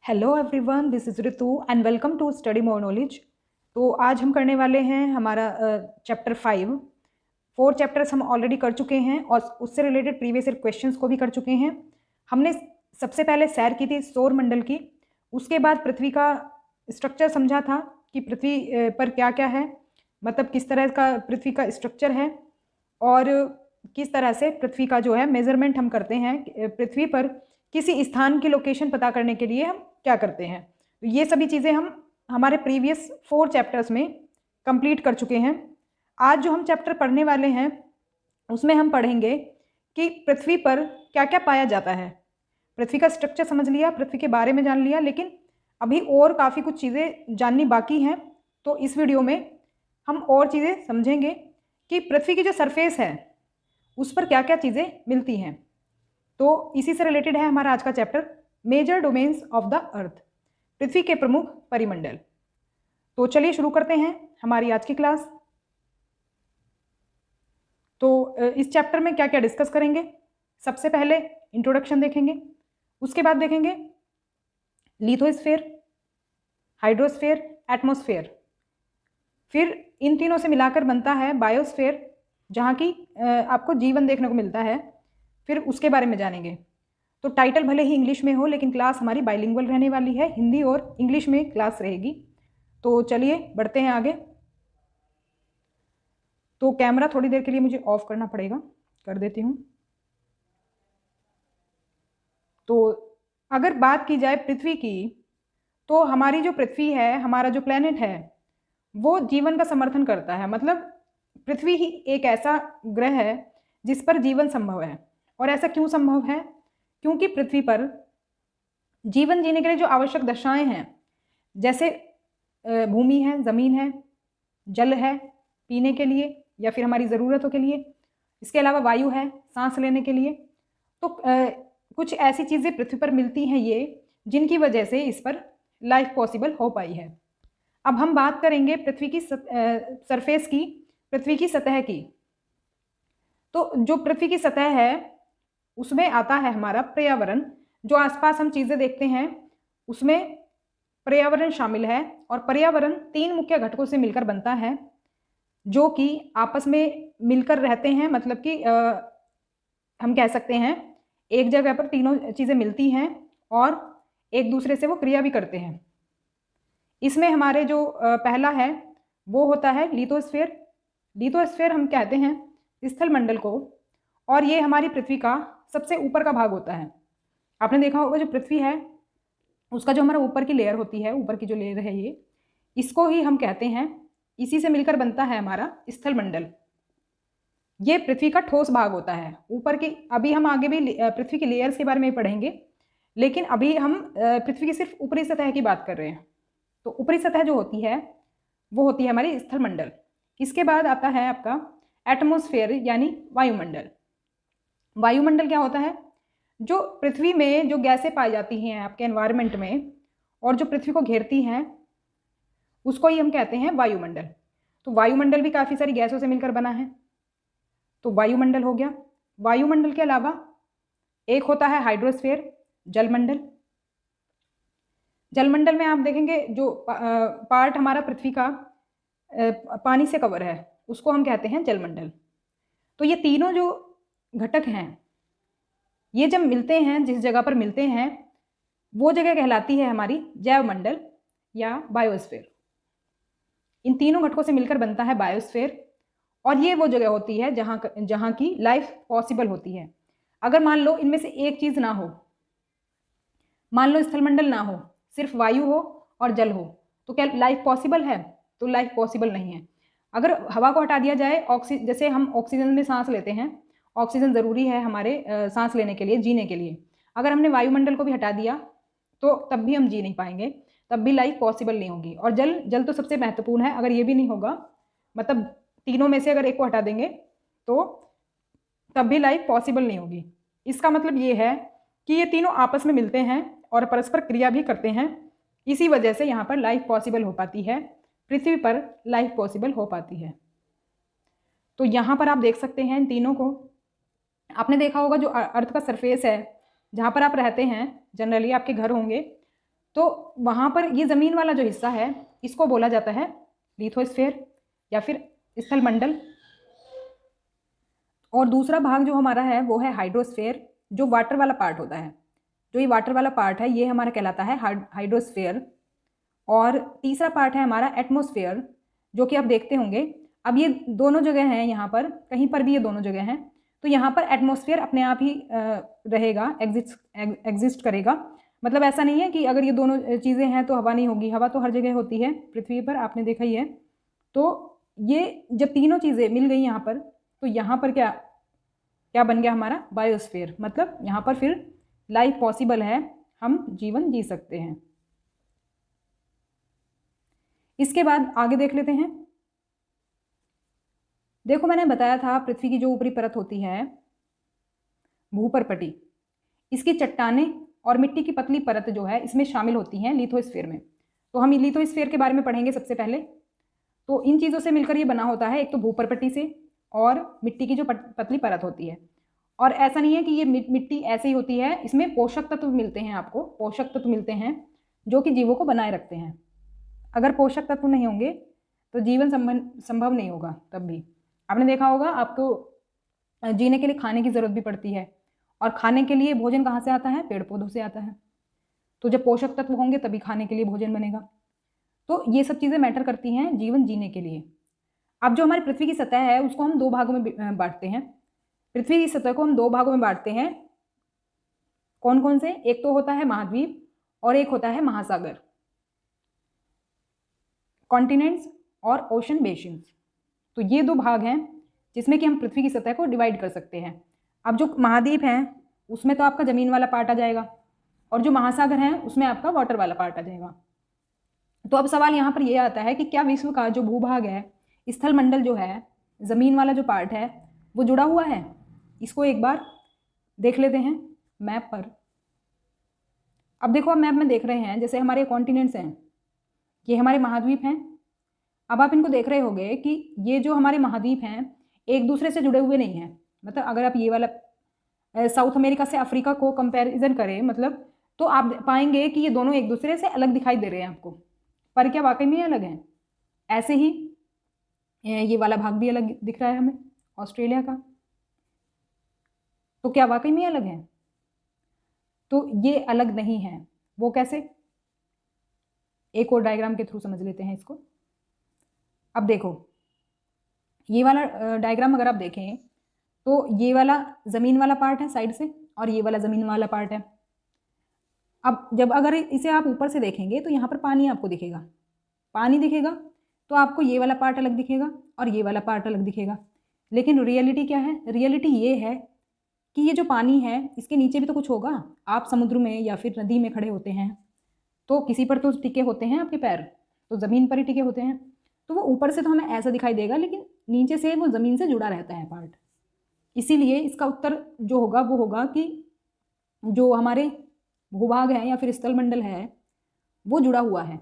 Hello everyone, this is Ritu and welcome to study more knowledge. तो आज हम करने वाले हैं हमारा चैप्टर 5। 4 चैप्टर्स हम ऑलरेडी कर चुके हैं और उससे रिलेटेड प्रीवियस ईयर क्वेश्चंस को भी कर चुके हैं। हमने सबसे पहले सैर की थी सौर मंडल की, उसके बाद पृथ्वी का स्ट्रक्चर समझा था कि पृथ्वी पर क्या क्या है, मतलब किस तरह का पृथ्वी का स्ट्रक्चर है और किस तरह से पृथ्वी का जो है मेजरमेंट हम करते हैं। पृथ्वी पर किसी स्थान की लोकेशन पता करने के लिए हम क्या करते हैं, तो ये सभी चीज़ें हम हमारे प्रीवियस 4 चैप्टर्स में कंप्लीट कर चुके हैं। आज जो हम चैप्टर पढ़ने वाले हैं उसमें हम पढ़ेंगे कि पृथ्वी पर क्या क्या पाया जाता है। पृथ्वी का स्ट्रक्चर समझ लिया, पृथ्वी के बारे में जान लिया, लेकिन अभी और काफ़ी कुछ चीज़ें जाननी बाकी हैं। तो इस वीडियो में हम और चीज़ें समझेंगे कि पृथ्वी की जो सरफेस है उस पर क्या क्या चीज़ें मिलती हैं। तो इसी से रिलेटेड है हमारा आज का chapter, major domains of the Earth, पृथ्वी के प्रमुख परिमंडल। तो चलिए शुरू करते हैं हमारी आज की क्लास। तो इस चैप्टर में क्या क्या डिस्कस करेंगे, सबसे पहले इंट्रोडक्शन देखेंगे, उसके बाद देखेंगे लिथोस्फीयर, हाइड्रोस्फीयर, एटमॉस्फेयर, फिर इन तीनों से मिलाकर बनता है बायोस्फीयर, जहाँ की आपको जीवन देखने को मिलता है, फिर उसके बारे में जानेंगे। तो टाइटल भले ही इंग्लिश में हो लेकिन क्लास हमारी बाइलिंगुअल रहने वाली है, हिंदी और इंग्लिश में क्लास रहेगी। तो चलिए बढ़ते हैं आगे। तो कैमरा थोड़ी देर के लिए मुझे ऑफ करना पड़ेगा, कर देती हूँ। तो अगर बात की जाए पृथ्वी की, तो हमारी जो पृथ्वी है, हमारा जो प्लेनेट है, वो जीवन का समर्थन करता है। मतलब पृथ्वी ही एक ऐसा ग्रह है जिस पर जीवन संभव है। और ऐसा क्यों संभव है? क्योंकि पृथ्वी पर जीवन जीने के लिए जो आवश्यक दशाएं हैं, जैसे भूमि है, ज़मीन है, जल है पीने के लिए या फिर हमारी ज़रूरतों के लिए, इसके अलावा वायु है सांस लेने के लिए। तो कुछ ऐसी चीज़ें पृथ्वी पर मिलती हैं ये, जिनकी वजह से इस पर लाइफ पॉसिबल हो पाई है। अब हम बात करेंगे पृथ्वी की सरफेस की, पृथ्वी की सतह की। तो जो पृथ्वी की सतह है उसमें आता है हमारा पर्यावरण। जो आसपास हम चीज़ें देखते हैं उसमें पर्यावरण शामिल है, और पर्यावरण 3 मुख्य घटकों से मिलकर बनता है जो कि आपस में मिलकर रहते हैं। मतलब कि हम कह सकते हैं एक जगह पर तीनों चीज़ें मिलती हैं और एक दूसरे से वो क्रिया भी करते हैं। इसमें हमारे जो पहला है वो होता है लिथोस्फीयर। लिथोस्फीयर हम कहते हैं स्थल मंडल को, और ये हमारी पृथ्वी का सबसे ऊपर का भाग होता है। आपने देखा होगा जो पृथ्वी है उसका जो हमारा ऊपर की लेयर होती है, ऊपर की जो लेयर है ये, इसको ही हम कहते हैं, इसी से मिलकर बनता है हमारा स्थल मंडल। ये पृथ्वी का ठोस भाग होता है ऊपर की। अभी हम आगे भी पृथ्वी की लेयर्स के बारे में पढ़ेंगे, लेकिन अभी हम पृथ्वी की सिर्फ ऊपरी सतह की बात कर रहे हैं। तो ऊपरी सतह जो होती है वो होती है हमारी स्थल मंडल। इसके बाद आता है आपका एटमॉस्फेयर यानी वायुमंडल। वायुमंडल क्या होता है? जो पृथ्वी में जो गैसें पाई जाती हैं आपके एनवायरनमेंट में और जो पृथ्वी को घेरती हैं उसको ही हम कहते हैं वायुमंडल। तो वायुमंडल भी काफ़ी सारी गैसों से मिलकर बना है। तो वायुमंडल हो गया। वायुमंडल के अलावा एक होता है हाइड्रोस्फीयर, जलमंडल। जलमंडल में आप देखेंगे जो पार्ट हमारा पृथ्वी का पानी से कवर है उसको हम कहते हैं जलमंडल। तो ये तीनों जो घटक हैं ये जब मिलते हैं, जिस जगह पर मिलते हैं वो जगह कहलाती है हमारी जैवमंडल या बायोस्फीयर। इन तीनों घटकों से मिलकर बनता है बायोस्फीयर, और ये वो जगह होती है जहाँ की लाइफ पॉसिबल होती है। अगर मान लो इनमें से एक चीज़ ना हो, मान लो स्थलमंडल ना हो, सिर्फ वायु हो और जल हो, तो क्या लाइफ पॉसिबल है? तो लाइफ पॉसिबल नहीं है। अगर हवा को हटा दिया जाए, जैसे हम ऑक्सीजन में सांस लेते हैं, ऑक्सीजन ज़रूरी है हमारे सांस लेने के लिए, जीने के लिए। अगर हमने वायुमंडल को भी हटा दिया तो तब भी हम जी नहीं पाएंगे, तब भी लाइफ पॉसिबल नहीं होगी। और जल तो सबसे महत्वपूर्ण है। अगर ये भी नहीं होगा, मतलब तीनों में से अगर एक को हटा देंगे तो तब भी लाइफ पॉसिबल नहीं होगी। इसका मतलब ये है कि ये तीनों आपस में मिलते हैं और परस्पर क्रिया भी करते हैं। इसी वजह से यहाँ पर लाइफ पॉसिबल हो पाती है, पृथ्वी पर लाइफ पॉसिबल हो पाती है। तो यहाँ पर आप देख सकते हैं इन तीनों को। आपने देखा होगा जो अर्थ का सरफेस है जहाँ पर आप रहते हैं, जनरली आपके घर होंगे, तो वहाँ पर ये ज़मीन वाला जो हिस्सा है इसको बोला जाता है लिथोस्फीयर या फिर स्थलमंडल। और दूसरा भाग जो हमारा है वो है हाइड्रोस्फीयर, जो वाटर वाला पार्ट होता है। जो ये वाटर वाला पार्ट है ये हमारा कहलाता है हाइड्रोस्फीयर। और तीसरा पार्ट है हमारा एटमॉस्फेयर, जो कि आप देखते होंगे अब ये दोनों जगह हैं, यहाँ पर कहीं पर भी ये दोनों जगह हैं, तो यहाँ पर एटमॉस्फेयर अपने आप ही रहेगा, एग्जिस्ट करेगा। मतलब ऐसा नहीं है कि अगर ये दोनों चीज़ें हैं तो हवा नहीं होगी, हवा तो हर जगह होती है पृथ्वी पर, आपने देखा ही है। तो ये जब तीनों चीज़ें मिल गई यहाँ पर, तो यहाँ पर क्या क्या बन गया हमारा बायोस्फीयर। मतलब यहाँ पर फिर लाइफ पॉसिबल है, हम जीवन जी सकते हैं। इसके बाद आगे देख लेते हैं। देखो मैंने बताया था पृथ्वी की जो ऊपरी परत होती है भूपर्पटी, इसकी चट्टानें और मिट्टी की पतली परत जो है इसमें शामिल होती हैं लिथोस्फीयर में। तो हम लिथोस्फीयर के बारे में पढ़ेंगे सबसे पहले। तो इन चीज़ों से मिलकर ये बना होता है, एक तो भूपर्पटी से और मिट्टी की जो पतली परत होती है। और ऐसा नहीं है कि ये मिट्टी ऐसे ही होती है, इसमें पोषक तत्व मिलते हैं, आपको पोषक तत्व मिलते हैं जो कि जीवों को बनाए रखते हैं। अगर पोषक तत्व नहीं होंगे तो जीवन संभव नहीं होगा। तब भी आपने देखा होगा आपको जीने के लिए खाने की ज़रूरत भी पड़ती है, और खाने के लिए भोजन कहाँ से आता है? पेड़ पौधों से आता है। तो जब पोषक तत्व होंगे तभी खाने के लिए भोजन बनेगा। तो ये सब चीज़ें मैटर करती हैं जीवन जीने के लिए। अब जो हमारी पृथ्वी की सतह है उसको हम दो भागों में बांटते हैं। पृथ्वी की सतह को हम दो भागों में बांटते हैं। कौन कौन से? एक तो होता है महाद्वीप और एक होता है महासागर, कॉन्टिनेंट्स और ओशन बेसिन्स। तो ये दो भाग हैं जिसमें कि हम पृथ्वी की सतह को डिवाइड कर सकते हैं। अब जो महाद्वीप हैं उसमें तो आपका ज़मीन वाला पार्ट आ जाएगा, और जो महासागर हैं उसमें आपका वाटर वाला पार्ट आ जाएगा। तो अब सवाल यहाँ पर यह आता है कि क्या विश्व का जो भूभाग है, स्थल मंडल जो है, ज़मीन वाला जो पार्ट है, वो जुड़ा हुआ है? इसको एक बार देख लेते हैं मैप पर। अब देखो, आप मैप में देख रहे हैं जैसे हमारे कॉन्टिनेंट्स हैं, ये हमारे महाद्वीप हैं। अब आप इनको देख रहे होंगे कि ये जो हमारे महाद्वीप हैं एक दूसरे से जुड़े हुए नहीं हैं। मतलब अगर आप ये वाला साउथ अमेरिका से अफ्रीका को कंपैरिजन करें, मतलब तो आप पाएंगे कि ये दोनों एक दूसरे से अलग दिखाई दे रहे हैं आपको, पर क्या वाकई में अलग हैं? ऐसे ही ये वाला भाग भी अलग दिख रहा है हमें, ऑस्ट्रेलिया का। तो क्या वाकई में अलग है? तो ये अलग नहीं है। वो कैसे? एक और डायग्राम के थ्रू समझ लेते हैं इसको। अब देखो, ये वाला डायग्राम अगर आप देखें तो ये वाला ज़मीन वाला पार्ट है साइड से, और ये वाला ज़मीन वाला पार्ट है। अब जब अगर इसे आप ऊपर से देखेंगे तो यहाँ पर पानी आपको दिखेगा। पानी दिखेगा तो आपको ये वाला पार्ट अलग दिखेगा और ये वाला पार्ट अलग दिखेगा। लेकिन रियलिटी क्या है? रियलिटी ये है कि ये जो पानी है इसके नीचे भी तो कुछ होगा। आप समुद्र में या फिर नदी में खड़े होते हैं तो किसी पर तो टिके होते हैं आपके पैर, तो ज़मीन पर ही टिके होते हैं। तो वो ऊपर से तो हमें ऐसा दिखाई देगा, लेकिन नीचे से वो ज़मीन से जुड़ा रहता है पार्ट। इसीलिए इसका उत्तर जो होगा वो होगा कि जो हमारे भूभाग है या फिर स्थलमंडल है वो जुड़ा हुआ है।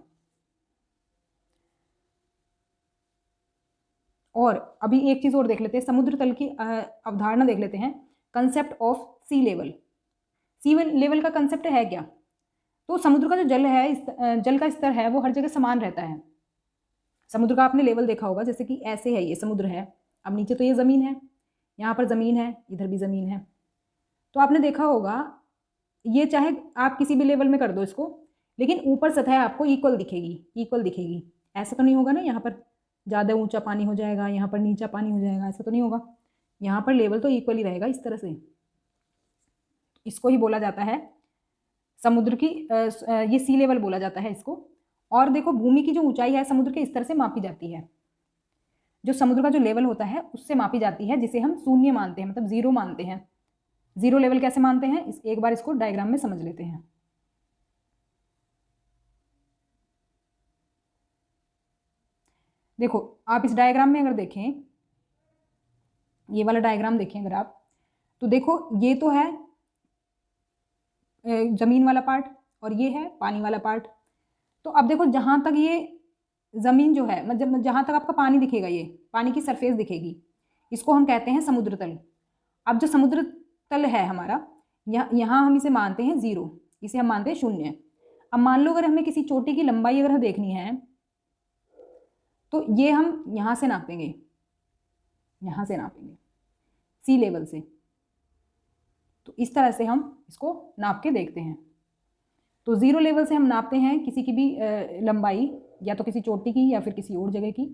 और अभी एक चीज़ और देख लेते हैं, समुद्र तल की अवधारणा देख लेते हैं, concept of sea level. Sea level का कंसेप्ट है क्या? तो समुद्र का जो जल है, जल का स्तर है वो हर जगह समान रहता है। समुद्र का आपने लेवल देखा होगा, जैसे कि ऐसे है, ये समुद्र है, अब नीचे तो ये ज़मीन है, यहाँ पर ज़मीन है, इधर भी ज़मीन है। तो आपने देखा होगा ये चाहे आप किसी भी लेवल में कर दो इसको, लेकिन ऊपर सतह आपको इक्वल दिखेगी। ऐसा तो नहीं होगा ना, यहाँ पर ज़्यादा ऊंचा पानी हो जाएगा, यहाँ पर नीचा पानी हो जाएगा, ऐसा तो नहीं होगा। यहाँ पर लेवल तो इक्वल ही रहेगा इस तरह से। इसको ही बोला जाता है समुद्र की ये सी लेवल बोला जाता है इसको। और देखो, भूमि की जो ऊंचाई है समुद्र के स्तर से मापी जाती है। जो समुद्र का जो लेवल होता है उससे मापी जाती है, जिसे हम शून्य मानते हैं, मतलब जीरो मानते हैं। जीरो लेवल कैसे मानते हैं, एक बार इसको डायग्राम में समझ लेते हैं। देखो, आप इस डायग्राम में अगर देखें, ये वाला डायग्राम देखें अगर आप, तो देखो ये तो है ज़मीन वाला पार्ट और ये है पानी वाला पार्ट। तो अब देखो, जहाँ तक ये ज़मीन जो है, मतलब जहाँ तक आपका पानी दिखेगा, ये पानी की सरफेस दिखेगी, इसको हम कहते हैं समुद्र तल। अब जो समुद्र तल है हमारा, यहाँ हम इसे मानते हैं ज़ीरो, इसे हम मानते हैं शून्य। अब मान लो अगर हमें किसी चोटी की लंबाई अगर देखनी है तो ये हम यहाँ से नापेंगे, यहाँ से नापेंगे सी लेवल से। तो इस तरह से हम इसको नाप के देखते हैं। तो ज़ीरो लेवल से हम नापते हैं किसी की भी लंबाई, या तो किसी चोटी की या फिर किसी और जगह की।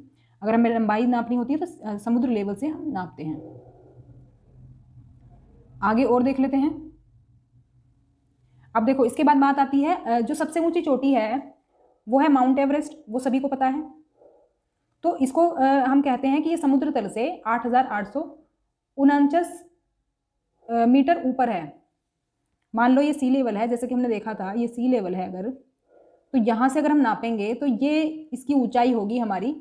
अगर हमें लंबाई नापनी होती है तो समुद्र लेवल से हम नापते हैं। आगे और देख लेते हैं। अब देखो इसके बाद बात आती है जो सबसे ऊंची चोटी है वो है माउंट एवरेस्ट, वो सभी को पता है। तो इसको हम कहते हैं कि ये समुद्र तल से 8,849 मीटर ऊपर है। मान लो ये सी लेवल है, जैसे कि हमने देखा था ये सी लेवल है अगर, तो यहाँ से अगर हम नापेंगे तो ये इसकी ऊंचाई होगी हमारी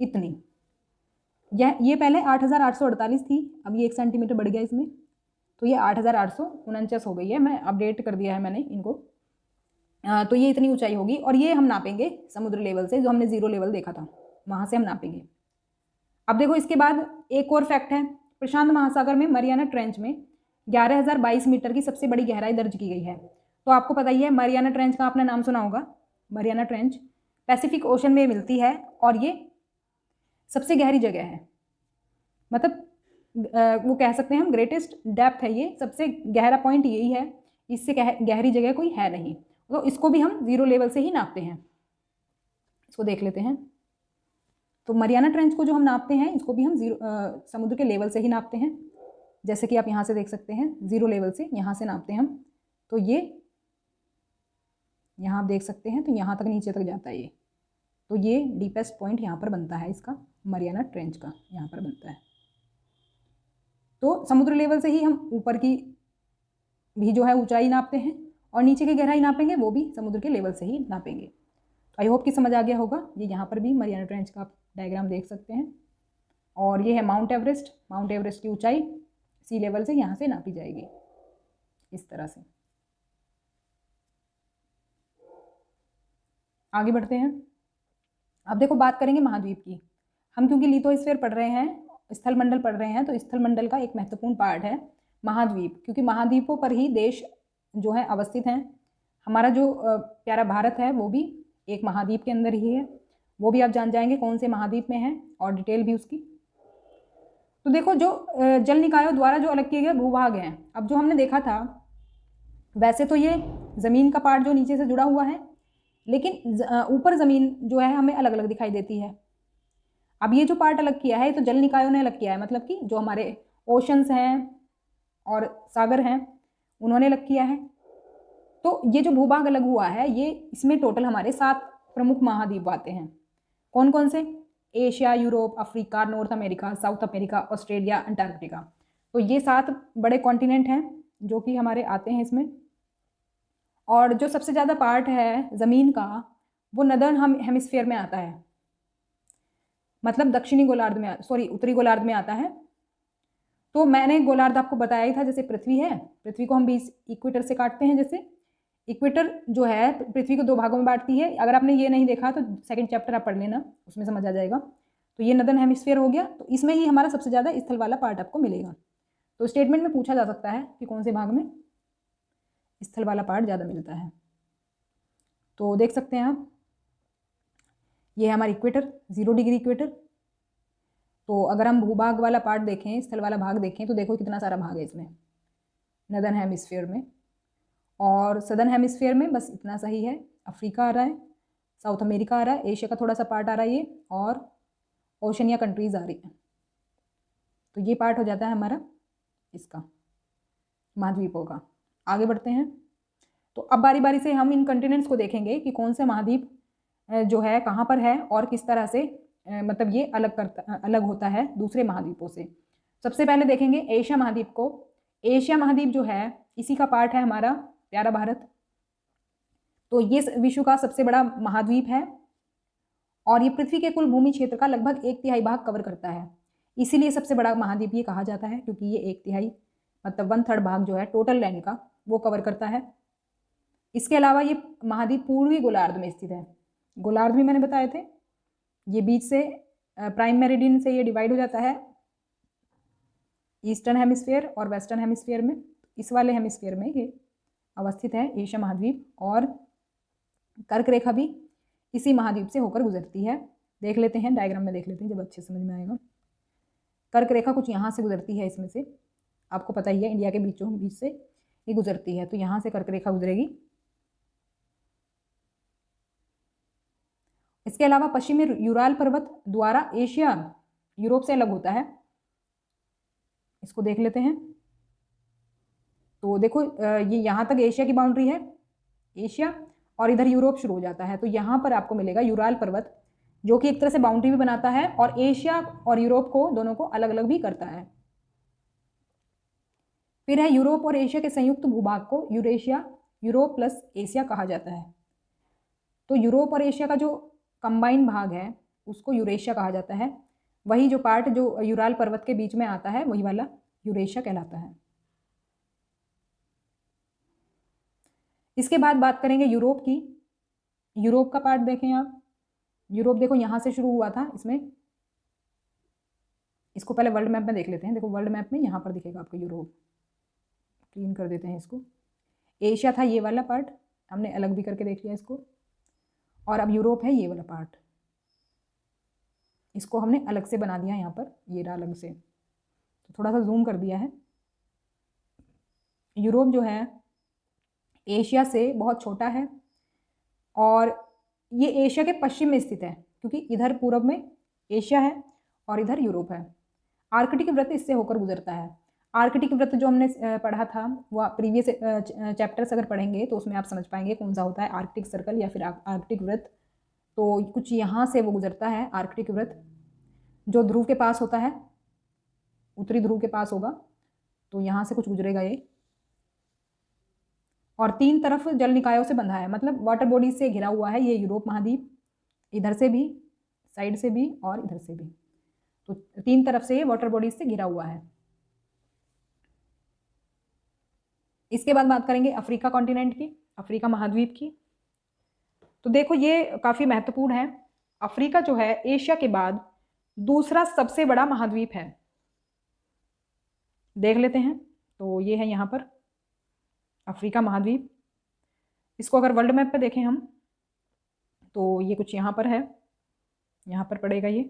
इतनी। ये पहले 8,848 थी, अब ये 1 सेंटीमीटर बढ़ गया इसमें, तो ये 8,849 हो गई है। मैं अपडेट कर दिया है मैंने इनको। तो ये इतनी ऊंचाई होगी और ये हम नापेंगे समुद्र लेवल से, जो हमने ज़ीरो लेवल देखा था वहाँ से हम नापेंगे। अब देखो इसके बाद एक और फैक्ट है, प्रशांत महासागर में मरियाना ट्रेंच में 11,022 मीटर की सबसे बड़ी गहराई दर्ज की गई है। तो आपको पता ही है मरियाना ट्रेंच का आपने नाम सुना होगा। मरियाना ट्रेंच पैसिफिक ओशन में मिलती है और ये सबसे गहरी जगह है, मतलब वो कह सकते हैं हम ग्रेटेस्ट डेप्थ है, ये सबसे गहरा पॉइंट यही है, इससे गहरी जगह कोई है नहीं। तो इसको भी हम ज़ीरो लेवल से ही नापते हैं। इसको देख लेते हैं। तो मरियाना ट्रेंच को जो हम नापते हैं इसको भी हम समुद्र के लेवल से ही नापते हैं। जैसे कि आप यहाँ से देख सकते हैं ज़ीरो लेवल से यहाँ से नापते हैं हम। तो ये यहाँ आप देख सकते हैं, तो यहाँ तक नीचे तक जाता है ये। तो ये डीपेस्ट पॉइंट यहाँ पर बनता है इसका, मरियाना ट्रेंच का यहाँ पर बनता है। तो समुद्र लेवल से ही हम ऊपर की भी जो है ऊंचाई नापते हैं और नीचे की गहराई नापेंगे वो भी समुद्र के लेवल से ही नापेंगे। तो आई होप कि समझ आ गया होगा। ये यहाँ पर भी मरियाना ट्रेंच का आप डायग्राम देख सकते हैं। और ये है माउंट एवरेस्ट। माउंट एवरेस्ट की ऊंचाई सी लेवल से यहाँ से नापी जाएगी इस तरह से। आगे बढ़ते हैं। अब देखो बात करेंगे महाद्वीप की। हम क्योंकि लिथोस्फीयर पढ़ रहे हैं, स्थल मंडल पढ़ रहे हैं, तो स्थल मंडल का एक महत्वपूर्ण पार्ट है महाद्वीप, क्योंकि महाद्वीपों पर ही देश जो है अवस्थित हैं। हमारा जो प्यारा भारत है वो भी एक महाद्वीप के अंदर ही है। वो भी आप जान जाएंगे कौन से महाद्वीप में है और डिटेल भी उसकी। तो देखो जो जल निकायों द्वारा जो अलग किए गए भूभाग हैं, अब जो हमने देखा था वैसे तो ये ज़मीन का पार्ट जो नीचे से जुड़ा हुआ है, लेकिन ऊपर ज़मीन जो है हमें अलग अलग दिखाई देती है। अब ये जो पार्ट अलग किया है तो जल निकायों ने अलग किया है, मतलब कि जो हमारे ओशंस हैं और सागर हैं उन्होंने अलग किया है। तो ये जो भूभाग अलग हुआ है ये इसमें टोटल हमारे 7 प्रमुख महाद्वीप आते हैं। कौन कौन से? Asia, Europe, Africa, north America, south America, Australia, Antarctica. तो ये 7 बड़े कॉन्टिनेंट हैं जो कि हमारे आते हैं इसमें। और जो सबसे ज़्यादा पार्ट है ज़मीन का वो नदर्न हेमिस्फीयर में आता है, मतलब दक्षिणी गोलार्ध में, सॉरी उत्तरी गोलार्ध में आता है। तो मैंने गोलार्ध आपको बताया ही था, जैसे पृथ्वी है, पृथ्वी को हम 20 इक्वेटर से काटते हैं। जैसे इक्वेटर जो है पृथ्वी को 2 भागों में बांटती है। अगर आपने ये नहीं देखा तो सेकंड चैप्टर आप पढ़ लेना, उसमें समझ आ जाएगा। तो ये नदर्न हेमिस्फीयर हो गया, तो इसमें ही हमारा सबसे ज़्यादा स्थल वाला पार्ट आपको मिलेगा। तो स्टेटमेंट में पूछा जा सकता है कि कौन से भाग में स्थल वाला पार्ट ज़्यादा मिलता है। तो देख सकते हैं आप, ये है हमारी इक्वेटर, 0 डिग्री इक्वेटर। तो अगर हम भूभाग वाला पार्ट देखें, स्थल वाला भाग देखें, तो देखो कितना सारा भाग है इसमें नदर्न हेमिस्फीयर में। और सदर्न हेमिस्फीयर में बस इतना सही है, अफ्रीका आ रहा है, साउथ अमेरिका आ रहा है, एशिया का थोड़ा सा पार्ट आ रहा है ये, और ओशनिया कंट्रीज़ आ रही है। तो ये पार्ट हो जाता है हमारा इसका महाद्वीपों का। आगे बढ़ते हैं। तो अब बारी बारी से हम इन कंटिनेंट्स को देखेंगे कि कौन से महाद्वीप जो है कहाँ पर है और किस तरह से मतलब ये अलग होता है दूसरे महाद्वीपों से। सबसे पहले देखेंगे एशिया महाद्वीप को। एशिया महाद्वीप जो है इसी का पार्ट है हमारा प्यारा भारत। तो ये विश्व का सबसे बड़ा महाद्वीप है और ये पृथ्वी के कुल भूमि क्षेत्र का लगभग 1/3 भाग कवर करता है। इसीलिए सबसे बड़ा महाद्वीप ये कहा जाता है, क्योंकि ये 1/3 मतलब 1/3 भाग जो है टोटल लैंड का वो कवर करता है। इसके अलावा ये महाद्वीप पूर्वी गोलार्ध में स्थित है। गोलार्ध भी मैंने बताए थे, ये बीच से प्राइम मेरिडियन से ये डिवाइड हो जाता है ईस्टर्न हेमिस्फीयर और वेस्टर्न हेमिस्फीयर में। इस वाले हेमिस्फीयर में ये अवस्थित है एशिया महाद्वीप, और कर्क रेखा भी इसी महाद्वीप से होकर गुजरती है। देख लेते हैं, डायग्राम में देख लेते हैं जब अच्छे समझ में आएगा। कर्क रेखा कुछ यहाँ से गुजरती है, इसमें से आपको पता ही है इंडिया के बीचों बीच से ये गुजरती है, तो यहाँ से कर्क रेखा गुजरेगी। इसके अलावा पश्चिमी यूराल पर्वत द्वारा एशिया यूरोप से अलग होता है। इसको देख लेते हैं। तो देखो ये यहाँ तक एशिया की बाउंड्री है, एशिया, और इधर यूरोप शुरू हो जाता है। तो यहाँ पर आपको मिलेगा यूराल पर्वत, जो कि एक तरह से बाउंड्री भी बनाता है और एशिया और यूरोप को दोनों को अलग अलग भी करता है। फिर है यूरोप और एशिया के संयुक्त भूभाग को यूरेशिया, यूरोप प्लस एशिया कहा जाता है। तो यूरोप और एशिया का जो कंबाइंड भाग है उसको यूरेशिया कहा जाता है। वही जो पार्ट जो यूराल पर्वत के बीच में आता है वही वाला यूरेशिया कहलाता है। इसके बाद बात करेंगे यूरोप की। यूरोप का पार्ट देखें आप। यूरोप देखो यहाँ से शुरू हुआ था, इसमें इसको पहले वर्ल्ड मैप में देख लेते हैं। देखो वर्ल्ड मैप में यहाँ पर दिखेगा आपको यूरोप, क्लीन कर देते हैं इसको। एशिया था ये वाला पार्ट, हमने अलग भी करके देख लिया इसको, और अब यूरोप है ये वाला पार्ट, इसको हमने अलग से बना दिया यहाँ पर, ये रहा अलग से, तो थोड़ा सा जूम कर दिया है। यूरोप जो है एशिया से बहुत छोटा है और ये एशिया के पश्चिम में स्थित है, क्योंकि इधर पूरब में एशिया है और इधर यूरोप है। आर्कटिक वृत्त इससे होकर गुजरता है। आर्कटिक वृत्त जो हमने पढ़ा था वो प्रीवियस चैप्टर्स अगर पढ़ेंगे तो उसमें आप समझ पाएंगे कौन सा होता है आर्कटिक सर्कल या फिर आर्कटिक वृत्त। तो कुछ यहाँ से वो गुजरता है आर्कटिक वृत्त, जो ध्रुव के पास होता है, उत्तरी ध्रुव के पास होगा, तो यहाँ से कुछ गुजरेगा ये, और 3 तरफ जल निकायों से बंधा है, मतलब वाटर बॉडीज से घिरा हुआ है ये यूरोप महाद्वीप, इधर से भी, साइड से भी और इधर से भी, तो 3 तरफ से ये वाटर बॉडीज से घिरा हुआ है। इसके बाद बात करेंगे अफ्रीका कॉन्टिनेंट की, अफ्रीका महाद्वीप की। तो देखो ये काफ़ी महत्वपूर्ण है। अफ्रीका जो है एशिया के बाद दूसरा सबसे बड़ा महाद्वीप है। देख लेते हैं, तो ये है यहाँ पर अफ्रीका महाद्वीप। इसको अगर वर्ल्ड मैप पे देखें हम तो ये कुछ यहाँ पर है, यहाँ पर पड़ेगा ये।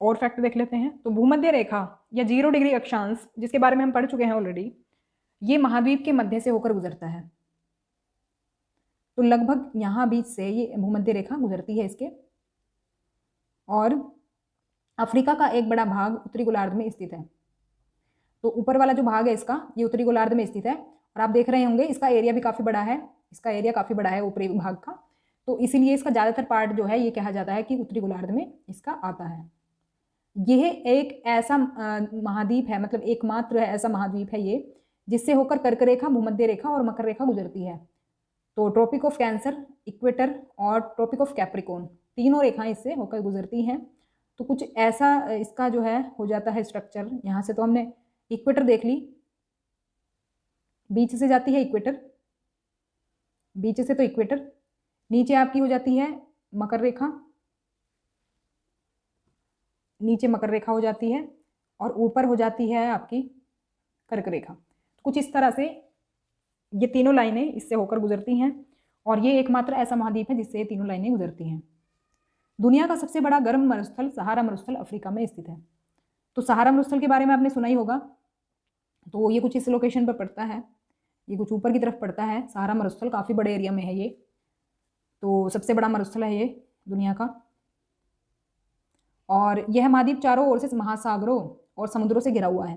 और फैक्ट देख लेते हैं। तो भूमध्य रेखा या 0 डिग्री अक्षांश, जिसके बारे में हम पढ़ चुके हैं ऑलरेडी, ये महाद्वीप के मध्य से होकर गुजरता है। तो लगभग यहाँ बीच से ये भूमध्य रेखा गुजरती है इसके, और अफ्रीका का एक बड़ा भाग उत्तरी गोलार्ध में स्थित है। तो ऊपर वाला जो भाग है इसका, ये उत्तरी गोलार्ध में स्थित है, और आप देख रहे होंगे इसका एरिया भी काफ़ी बड़ा है, इसका एरिया काफ़ी बड़ा है ऊपरी भाग का। तो इसीलिए इसका ज़्यादातर पार्ट जो है ये कहा जाता है कि उत्तरी गोलार्ध में इसका आता है। यह एक ऐसा महाद्वीप है, मतलब एकमात्र ऐसा महाद्वीप है ये, जिससे होकर कर्क रेखा, भूमध्य रेखा और मकर रेखा गुजरती है। तो ट्रॉपिक ऑफ कैंसर, इक्वेटर और ट्रॉपिक ऑफ कैप्रिकॉर्न, तीनों रेखाएं इससे होकर गुजरती हैं। तो कुछ ऐसा इसका जो है हो जाता है स्ट्रक्चर। यहाँ से तो हमने इक्वेटर देख ली, बीच से जाती है इक्वेटर, बीच से तो इक्वेटर, नीचे आपकी हो जाती है मकर रेखा, नीचे मकर रेखा हो जाती है, और ऊपर हो जाती है आपकी कर्क रेखा। तो कुछ इस तरह से ये तीनों लाइनें इससे होकर गुजरती हैं, और ये एकमात्र ऐसा महाद्वीप है जिससे ये तीनों लाइनें गुजरती हैं। दुनिया का सबसे बड़ा गर्म मरुस्थल सहारा मरुस्थल अफ्रीका में स्थित है। तो सहारा मरुस्थल के बारे में आपने सुना ही होगा। तो ये कुछ इस लोकेशन पर पड़ता है, ये कुछ ऊपर की तरफ पड़ता है। सहारा मरुस्थल काफ़ी बड़े एरिया में है ये, तो सबसे बड़ा मरुस्थल है ये दुनिया का। और यह महाद्वीप चारों ओर से महासागरों और समुद्रों से घिरा हुआ है।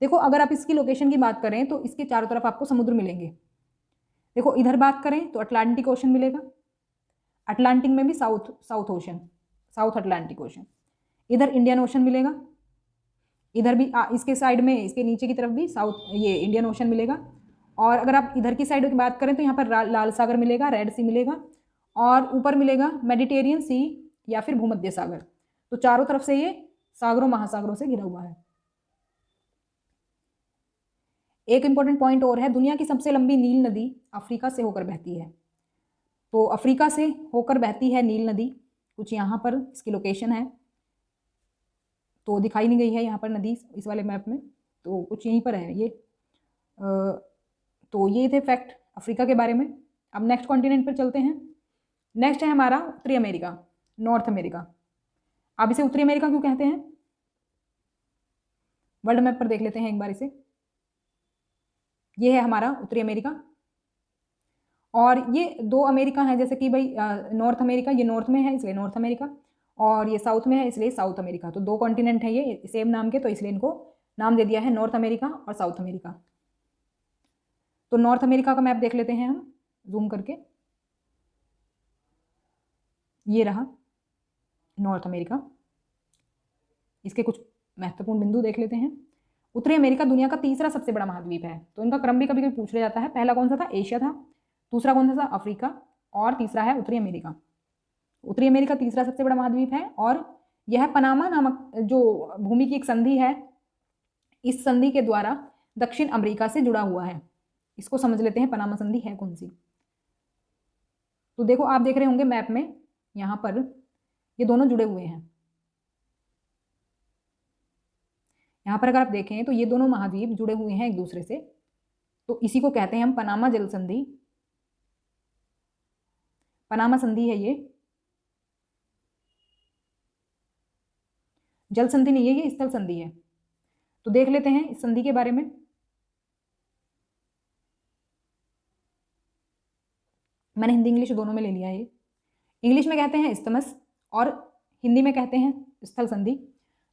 देखो अगर आप इसकी लोकेशन की बात करें तो इसके चारों तरफ आपको समुद्र मिलेंगे। देखो इधर बात करें तो अटलांटिक ओशन मिलेगा, अटलांटिक में भी south ocean, south Atlantic ocean. इधर इंडियन ओशन मिलेगा, इधर भी इसके साइड में, इसके नीचे की तरफ भी ये इंडियन ओशन मिलेगा। और अगर आप इधर की साइड की बात करें तो यहाँ पर लाल सागर मिलेगा, रेड सी मिलेगा, और ऊपर मिलेगा मेडिटेरियन सी या फिर भूमध्य सागर। तो चारों तरफ से ये सागरों महासागरों से घिरा हुआ है। एक इंपॉर्टेंट पॉइंट और है, दुनिया की सबसे लंबी नील नदी अफ्रीका से होकर बहती है। तो अफ्रीका से होकर बहती है नील नदी, कुछ यहाँ पर इसकी लोकेशन है, तो दिखाई नहीं गई है यहाँ पर नदी इस वाले मैप में, तो कुछ यहीं पर है ये। तो ये थे फैक्ट अफ्रीका के बारे में। अब नेक्स्ट कॉन्टिनेंट पर चलते हैं। नेक्स्ट है हमारा उत्तरी अमेरिका, नॉर्थ अमेरिका। अब इसे उत्तरी अमेरिका क्यों कहते हैं, वर्ल्ड मैप पर देख लेते हैं एक बार इसे। ये है हमारा उत्तरी अमेरिका, और ये दो अमेरिका हैं, जैसे कि भाई नॉर्थ अमेरिका, ये नॉर्थ में है इसलिए नॉर्थ अमेरिका, और ये साउथ में है इसलिए साउथ अमेरिका। तो दो कॉन्टिनेंट है ये सेम नाम के, तो इसलिए इनको नाम दे दिया है नॉर्थ अमेरिका और साउथ अमेरिका। तो नॉर्थ अमेरिका का मैप देख लेते हैं हम जूम करके। ये रहा नॉर्थ अमेरिका। इसके कुछ महत्वपूर्ण बिंदु देख लेते हैं। उत्तरी अमेरिका दुनिया का तीसरा सबसे बड़ा महाद्वीप है। तो इनका क्रम भी कभी कभी पूछ लिया जाता है। पहला कौन सा था, एशिया था। दूसरा कौन सा था, अफ्रीका। और तीसरा है उत्तरी अमेरिका। उत्तरी अमेरिका तीसरा सबसे बड़ा महाद्वीप है, और यह पनामा नामक जो भूमि की एक संधि है, इस संधि के द्वारा दक्षिण अमेरिका से जुड़ा हुआ है। इसको समझ लेते हैं पनामा संधि है कौन सी। तो देखो आप देख रहे होंगे मैप में, यहाँ पर ये दोनों जुड़े हुए हैं। यहाँ पर अगर आप देखें तो ये दोनों महाद्वीप जुड़े हुए हैं एक दूसरे से, तो इसी को कहते हैं हम पनामा जल संधि। पनामा संधि है ये, जल संधि नहीं है, ये स्थल संधि है। तो देख लेते हैं इस संधि के बारे में। मैंने हिंदी इंग्लिश दोनों में ले लिया है। ये इंग्लिश में कहते हैं इस्थमस और हिंदी में कहते हैं स्थल संधि।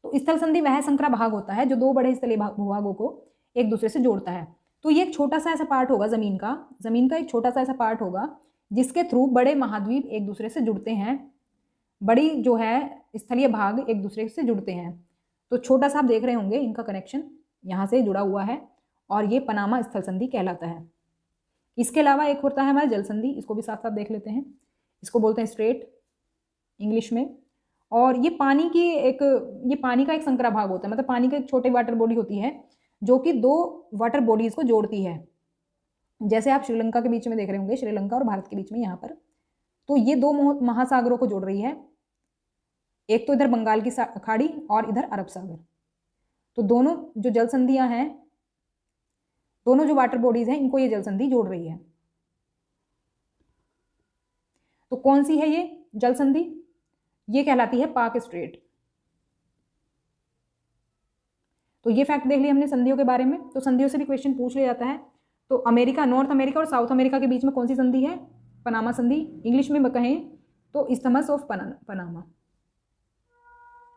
तो स्थल संधि वह संकरा भाग होता है जो दो बड़े स्थलीय भूभागों को एक दूसरे से जोड़ता है। तो ये एक छोटा सा ऐसा पार्ट होगा जमीन का एक छोटा सा ऐसा पार्ट होगा जिसके थ्रू बड़े महाद्वीप एक दूसरे से जुड़ते हैं, बड़ी जो है स्थलीय भाग एक दूसरे से जुड़ते हैं। तो छोटा सा आप देख रहे होंगे इनका कनेक्शन यहाँ से जुड़ा हुआ है, और ये पनामा स्थल संधि कहलाता है। इसके अलावा एक होता है हमारा जल संधि, इसको भी साथ साथ देख लेते हैं। इसको बोलते हैं स्ट्रेट इंग्लिश में। और ये पानी का एक संकरा भाग होता है, मतलब पानी का एक छोटे वाटर बॉडी होती है जो कि दो वाटर बॉडीज को जोड़ती है। जैसे आप श्रीलंका के बीच में देख रहे होंगे, श्रीलंका और भारत के बीच में यहाँ पर, तो ये दो महासागरों को जोड़ रही है। एक तो इधर बंगाल की खाड़ी और इधर अरब सागर। तो दोनों जो जल संधियां हैं, दोनों जो वाटर बॉडीज हैं, इनको ये जल संधि जोड़ रही है। तो कौन सी है ये जल संधि, ये कहलाती है पाक स्ट्रेट। तो ये फैक्ट देख लिया हमने संधियों के बारे में। तो संधियों से भी क्वेश्चन पूछ लिया जाता है। तो अमेरिका, नॉर्थ अमेरिका और साउथ अमेरिका के बीच में कौन सी संधि है, पनामा संधि। इंग्लिश में कहें तो इस्थमस ऑफ पनामा।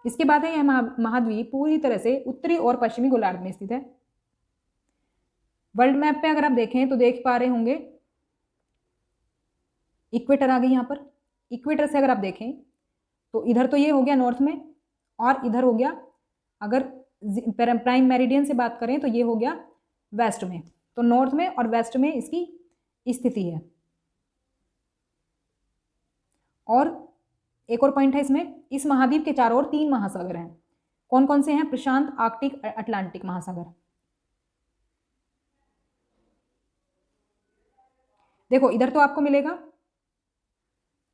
इसके बाद है यह महाद्वीप पूरी तरह से उत्तरी और पश्चिमी गोलार्ध में स्थित है। वर्ल्ड मैप पे अगर आप देखें तो देख पा रहे होंगे इक्वेटर आ गई यहाँ पर। इक्वेटर से अगर आप देखें तो इधर तो ये हो गया नॉर्थ में, और इधर हो गया, अगर प्राइम मेरिडियन से बात करें तो ये हो गया वेस्ट में। तो नॉर्थ में और वेस्ट में इसकी स्थिति है। और एक और पॉइंट है इसमें, इस महाद्वीप के चारों ओर 3 महासागर हैं। कौन कौन से हैं, प्रशांत, आर्कटिक, अटलांटिक महासागर। देखो इधर तो आपको मिलेगा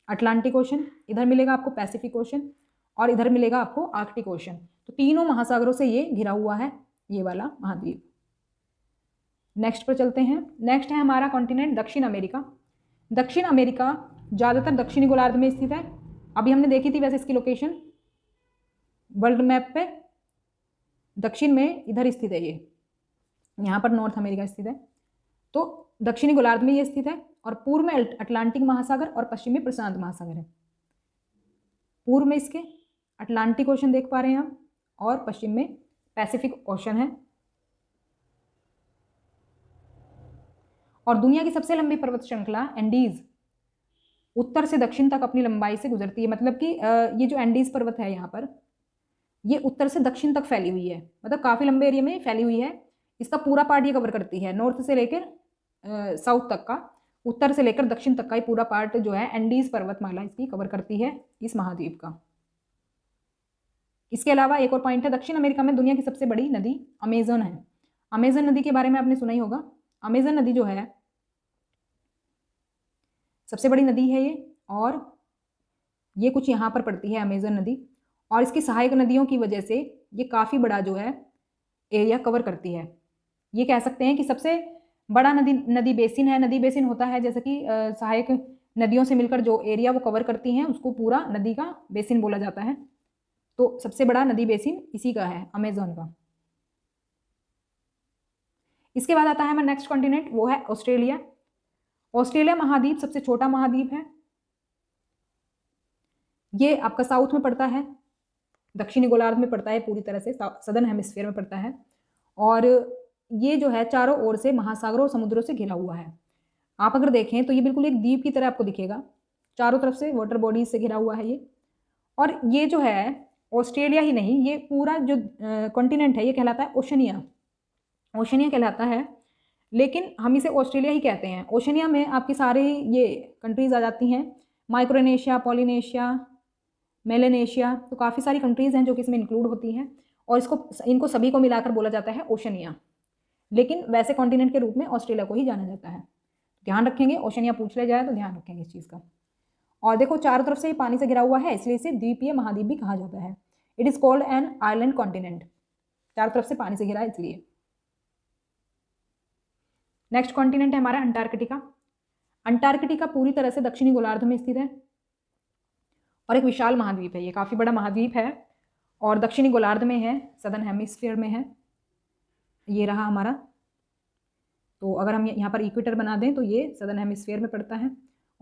अटलांटिक ओशन, इधर मिलेगा आपको पैसिफिक ओशन, और इधर मिलेगा आपको आर्कटिक ओशन। तो तीनों महासागरों से ये घिरा हुआ है ये वाला महाद्वीप। नेक्स्ट पर चलते हैं। नेक्स्ट है हमारा कॉन्टिनेंट दक्षिण अमेरिका। दक्षिण अमेरिका ज़्यादातर दक्षिणी गोलार्ध में स्थित है। अभी हमने देखी थी वैसे इसकी लोकेशन वर्ल्ड मैप पे, दक्षिण में इधर स्थित है ये, यहाँ पर नॉर्थ अमेरिका स्थित है। तो दक्षिणी गोलार्ध में ये स्थित है, और पूर्व में अटलांटिक महासागर और पश्चिम में प्रशांत महासागर है। पूर्व में इसके अटलांटिक ओशन देख पा रहे हैं हम, और पश्चिम में पैसिफिक ओशन है। और दुनिया की सबसे लंबी पर्वत श्रृंखला एंडीज उत्तर से दक्षिण तक अपनी लंबाई से गुजरती है। मतलब कि ये जो एंडीज पर्वत है यहाँ पर, ये उत्तर से दक्षिण तक फैली हुई है, मतलब काफ़ी लंबे एरिया में फैली हुई है। इसका पूरा पार्ट ये कवर करती है, नॉर्थ से लेकर साउथ तक का, उत्तर से लेकर दक्षिण तक का ये पूरा पार्ट जो है एंडीज पर्वतमाला इसकी कवर करती है इस महाद्वीप का। इसके अलावा एक और पॉइंट है, दक्षिण अमेरिका में दुनिया की सबसे बड़ी नदी अमेजन है। अमेजन नदी के बारे में आपने सुना ही होगा। अमेजन नदी जो है सबसे बड़ी नदी है ये, और ये कुछ यहाँ पर पड़ती है अमेजन नदी, और इसकी सहायक नदियों की वजह से ये काफ़ी बड़ा जो है एरिया कवर करती है। ये कह सकते हैं कि सबसे बड़ा नदी बेसिन है। नदी बेसिन होता है जैसे कि सहायक नदियों से मिलकर जो एरिया वो कवर करती हैं उसको पूरा नदी का बेसिन बोला जाता है। तो सबसे बड़ा नदी बेसिन इसी का है, अमेज़न का। इसके बाद आता है हमारा नेक्स्ट कॉन्टिनेंट, वो है ऑस्ट्रेलिया। ऑस्ट्रेलिया महाद्वीप सबसे छोटा महाद्वीप है। ये आपका साउथ में पड़ता है, दक्षिणी गोलार्ध में पड़ता है, पूरी तरह से सदर्न हेमिस्फीयर में पड़ता है। और ये जो है चारों ओर से महासागरों और समुद्रों से घिरा हुआ है। आप अगर देखें तो ये बिल्कुल एक द्वीप की तरह आपको दिखेगा, चारों तरफ से वाटर बॉडीज से घिरा हुआ है ये। और ये जो है ऑस्ट्रेलिया ही नहीं, ये पूरा जो कॉन्टिनेंट है ये कहलाता है ओशनिया। ओशनिया कहलाता है, लेकिन हम इसे ऑस्ट्रेलिया ही कहते हैं। ओशनिया में आपकी सारी ये कंट्रीज आ जाती हैं, माइक्रोनेशिया, पॉलिनेशिया, मेलेनेशिया, तो काफ़ी सारी कंट्रीज़ हैं जो कि इसमें इंक्लूड होती हैं। और इनको सभी को मिलाकर बोला जाता है ओशनिया, लेकिन वैसे कॉन्टिनेंट के रूप में ऑस्ट्रेलिया को ही जाना जाता है। ध्यान रखेंगे, ओशनिया पूछ लिया जाए तो ध्यान रखेंगे इस चीज़ का। और देखो चारों तरफ से ये पानी से घिरा हुआ है, इसलिए इसे द्वीपीय महाद्वीप भी कहा जाता है। It is called an island continent, चारों तरफ से पानी से घिरा है इसलिए। नेक्स्ट कॉन्टिनेंट है हमारा अंटार्कटिका। अंटार्कटिका पूरी तरह से दक्षिणी गोलार्ध में स्थित है और एक विशाल महाद्वीप है। ये काफ़ी बड़ा महाद्वीप है और दक्षिणी गोलार्ध में है, सदर्न हेमिस्फीयर में है। ये रहा हमारा। तो अगर हम यहाँ पर इक्वेटर बना दें तो ये सदर्न हेमिस्फीयर में पड़ता है।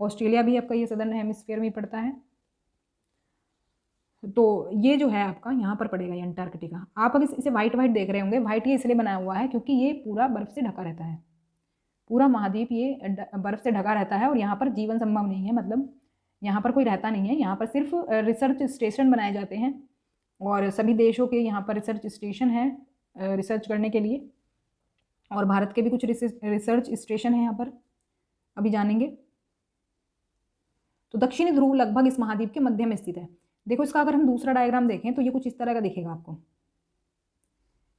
ऑस्ट्रेलिया भी आपका ये सदर्न हेमिस्फीयर में पड़ता है। तो ये जो है आपका यहाँ पर पड़ेगा ये अंटार्कटिका। आप अगर इसे वाइट वाइट देख रहे होंगे, वाइट ये इसलिए बनाया हुआ है क्योंकि ये पूरा बर्फ़ से ढका रहता है। पूरा महाद्वीप ये बर्फ़ से ढका रहता है और यहाँ पर जीवन संभव नहीं है, मतलब यहाँ पर कोई रहता नहीं है। यहाँ पर सिर्फ रिसर्च स्टेशन बनाए जाते हैं और सभी देशों के यहाँ पर रिसर्च स्टेशन हैं रिसर्च करने के लिए। और भारत के भी कुछ रिसर्च स्टेशन हैं यहाँ पर, अभी जानेंगे। तो दक्षिणी ध्रुव लगभग इस महाद्वीप के मध्य में स्थित है। देखो इसका अगर हम दूसरा डायग्राम देखें तो ये कुछ इस तरह का दिखेगा आपको।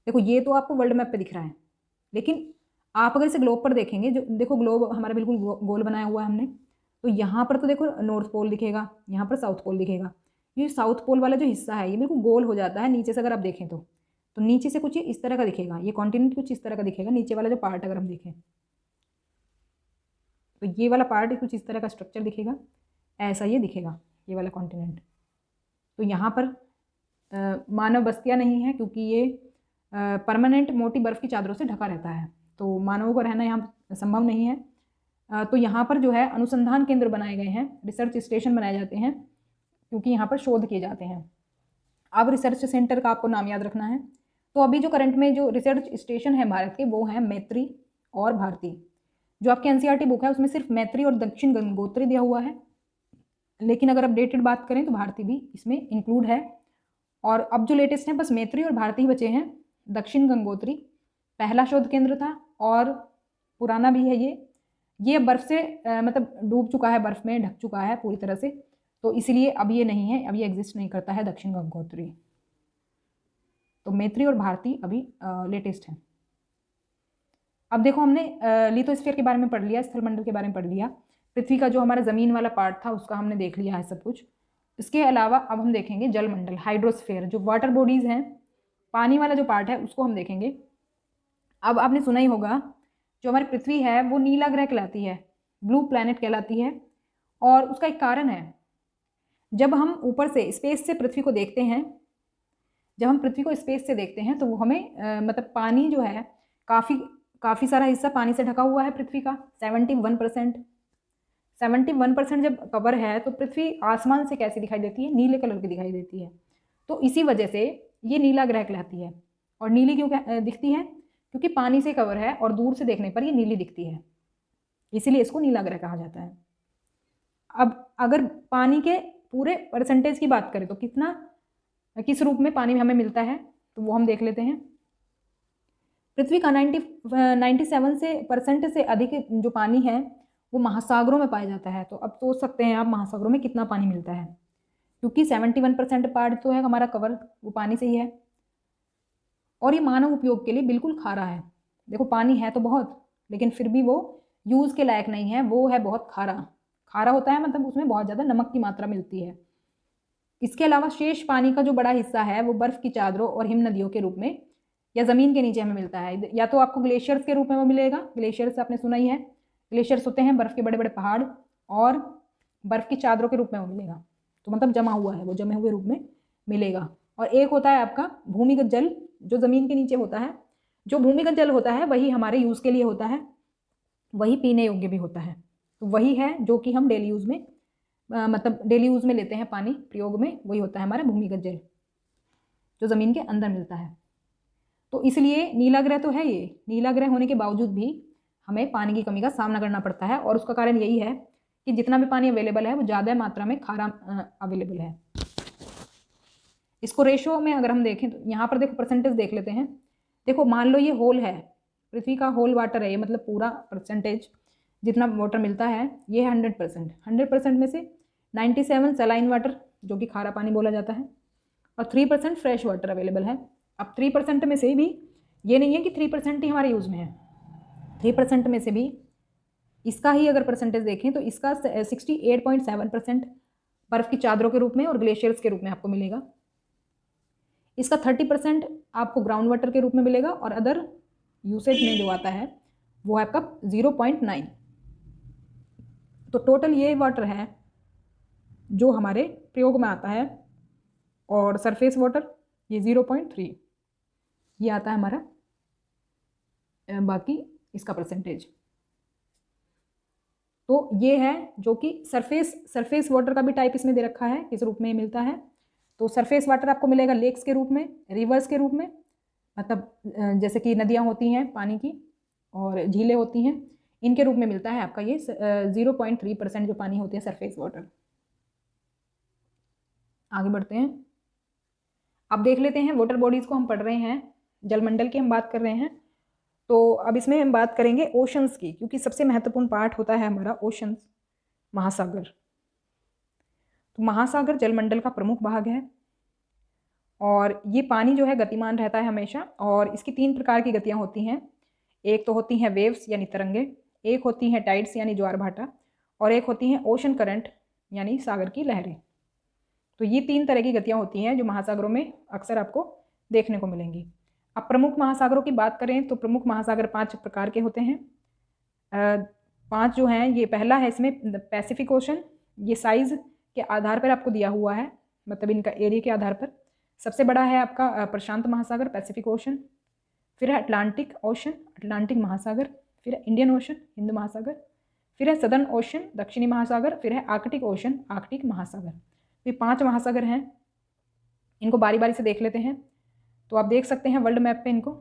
देखो ये तो आपको वर्ल्ड मैप पे दिख रहा है, लेकिन आप अगर इसे ग्लोब पर देखेंगे, जो देखो ग्लोब हमारा बिल्कुल गोल बनाया हुआ है हमने, तो यहाँ पर तो देखो नॉर्थ पोल दिखेगा, यहाँ पर साउथ पोल दिखेगा। ये साउथ पोल वाला जो हिस्सा है ये बिल्कुल गोल हो जाता है नीचे से, अगर आप देखें तो नीचे से कुछ इस तरह का दिखेगा, ये कॉन्टिनेंट कुछ इस तरह का दिखेगा। नीचे वाला जो पार्ट अगर हम देखें तो ये वाला पार्ट कुछ इस तरह का स्ट्रक्चर दिखेगा, ऐसा ये दिखेगा ये वाला कॉन्टिनेंट। तो यहाँ पर मानव बस्तियाँ नहीं है क्योंकि ये परमानेंट मोटी बर्फ़ की चादरों से ढका रहता है, तो मानवों को रहना यहाँ संभव नहीं है। तो यहाँ पर जो है अनुसंधान केंद्र बनाए गए हैं, रिसर्च स्टेशन बनाए जाते हैं क्योंकि यहाँ पर शोध किए जाते हैं। अब रिसर्च सेंटर का आपको नाम याद रखना है। तो अभी जो करंट में जो रिसर्च स्टेशन है भारत के वो हैं मैत्री और भारती। जो आपकी एनसीईआरटी बुक है उसमें सिर्फ मैत्री और दक्षिण गंगोत्री दिया हुआ है, लेकिन अगर अपडेटेड बात करें तो भारती भी इसमें इंक्लूड है। और अब जो लेटेस्ट हैं बस मैत्री और भारती ही बचे हैं। दक्षिण गंगोत्री पहला शोध केंद्र था और पुराना भी है ये बर्फ़ से मतलब डूब चुका है, बर्फ़ में ढक चुका है पूरी तरह से, तो इसलिए अब ये नहीं है, अब ये एग्जिस्ट नहीं करता है दक्षिण गंगोत्री। तो मैत्री और भारती अभी लेटेस्ट हैं। अब देखो हमने लिथोस्फीयर के बारे में पढ़ लिया, स्थलमंडल के बारे में पढ़ लिया, पृथ्वी का जो हमारा ज़मीन वाला पार्ट था उसका हमने देख लिया है सब कुछ। इसके अलावा अब हम देखेंगे जलमंडल, हाइड्रोस्फीयर, जो वाटर बॉडीज़ हैं, पानी वाला जो पार्ट है उसको हम देखेंगे। अब आपने सुना ही होगा जो हमारी पृथ्वी है वो नीला ग्रह कहलाती है, ब्लू प्लैनेट कहलाती है। और उसका एक कारण है, जब हम ऊपर से स्पेस से पृथ्वी को देखते हैं, जब हम पृथ्वी को स्पेस से देखते हैं तो वो हमें मतलब पानी जो है काफ़ी सारा हिस्सा पानी से ढका हुआ है पृथ्वी का, 71% जब कवर है तो पृथ्वी आसमान से कैसी दिखाई देती है, नीले कलर की दिखाई देती है। तो इसी वजह से ये नीला ग्रह कहलाती है। और नीली क्यों दिखती है? क्योंकि पानी से कवर है और दूर से देखने पर ये नीली दिखती है, इसीलिए इसको नीला ग्रह कहा जाता है। अब अगर पानी के पूरे परसेंटेज की बात करें तो किस रूप में पानी हमें मिलता है तो वो हम देख लेते हैं। पृथ्वी का 97% से अधिक जो पानी है वो महासागरों में पाया जाता है। तो अब सोच सकते हैं आप महासागरों में कितना पानी मिलता है, क्योंकि 71% पार्ट तो है हमारा कवर वो पानी से ही है। और ये मानव उपयोग के लिए बिल्कुल खारा है। देखो पानी है तो बहुत, लेकिन फिर भी वो यूज़ के लायक नहीं है, वो है बहुत खारा होता है, मतलब उसमें बहुत ज़्यादा नमक की मात्रा मिलती है। इसके अलावा शेष पानी का जो बड़ा हिस्सा है वो बर्फ़ की चादरों और हिम नदियों के रूप में या ज़मीन के नीचे हमें मिलता है। या तो आपको ग्लेशियर्स के रूप में वो मिलेगा, ग्लेशियर्स आपने सुना ही है, ग्लेशियर्स होते हैं बर्फ़ के बड़े बड़े पहाड़, और बर्फ़ की चादरों के रूप में वो मिलेगा, तो मतलब जमा हुआ है, वो जमे हुए रूप में मिलेगा। और एक होता है आपका भूमिगत जल, जो ज़मीन के नीचे होता है। जो भूमिगत जल होता है वही हमारे यूज़ के लिए होता है, वही पीने योग्य भी होता है। तो वही है जो कि हम डेली यूज़ में मतलब डेली यूज़ में लेते हैं पानी प्रयोग में, वही होता है हमारा भूमिगत जल, जो ज़मीन के अंदर मिलता है। तो इसलिए नीला ग्रह तो है ये, नीला ग्रह होने के बावजूद भी हमें पानी की कमी का सामना करना पड़ता है, और उसका कारण यही है कि जितना भी पानी अवेलेबल है वो ज़्यादा मात्रा में खारा अवेलेबल है। इसको रेशो में अगर हम देखें तो यहाँ पर देखो परसेंटेज देख लेते हैं। देखो मान लो ये होल है, पृथ्वी का होल वाटर है ये, मतलब पूरा परसेंटेज जितना वाटर मिलता है ये है 100%। 100% में से 97 सलाइन वाटर, जो कि खारा पानी बोला जाता है, और 3% फ्रेश वाटर अवेलेबल है। अब 3% में से भी ये नहीं है कि 3% ही हमारे यूज़ में है, 3% में से भी इसका ही अगर परसेंटेज देखें तो इसका 68.7% बर्फ़ की चादरों के रूप में और ग्लेशियर्स के रूप में आपको मिलेगा। इसका 30% आपको ग्राउंड वाटर के रूप में मिलेगा, और अदर यूसेज में जो आता है वो है आपका 0.9। तो टोटल ये वाटर है जो हमारे प्रयोग में आता है, और सरफेस वाटर ये 0.3 ये आता है हमारा बाकी इसका परसेंटेज। तो ये है जो कि सरफेस वाटर का भी टाइप इसमें दे रखा है, किस रूप में मिलता है। तो सरफेस वाटर आपको मिलेगा लेक्स के रूप में, रिवर्स के रूप में, मतलब जैसे कि नदियाँ होती हैं पानी की और झीलें होती हैं, इनके रूप में मिलता है आपका ये 0.3% जो पानी होते हैं सरफेस वाटर। आगे बढ़ते हैं, अब देख लेते हैं वाटर बॉडीज़ को हम पढ़ रहे हैं, जलमंडल की हम बात कर रहे हैं। तो अब इसमें हम बात करेंगे ओशंस की, क्योंकि सबसे महत्वपूर्ण पार्ट होता है हमारा ओशंस, महासागर। तो महासागर जलमंडल का प्रमुख भाग है, और ये पानी जो है गतिमान रहता है हमेशा, और इसकी 3 प्रकार की गतियाँ होती हैं। एक तो होती हैं वेव्स यानी तरंगे, एक होती हैं टाइड्स यानी ज्वार भाटा, और एक होती हैं ओशन करंट यानी सागर की लहरें। तो ये 3 तरह की गतियाँ होती हैं जो महासागरों में अक्सर आपको देखने को मिलेंगी। अब प्रमुख महासागरों की बात करें तो प्रमुख महासागर 5 प्रकार के होते हैं। 5 जो हैं, ये पहला है इसमें पैसिफिक ओशन, ये साइज़ के आधार पर आपको दिया हुआ है, मतलब इनका एरिया के आधार पर। सबसे बड़ा है आपका प्रशांत महासागर पैसिफिक ओशन, फिर है अटलांटिक ओशन अटलांटिक महासागर, फिर है इंडियन ओशन हिंद महासागर, फिर है सदर्न ओशन दक्षिणी महासागर, फिर है आर्कटिक ओशन आर्कटिक महासागर। तो ये 5 महासागर हैं, इनको बारी बारी से देख लेते हैं। तो आप देख सकते हैं वर्ल्ड मैप पे इनको,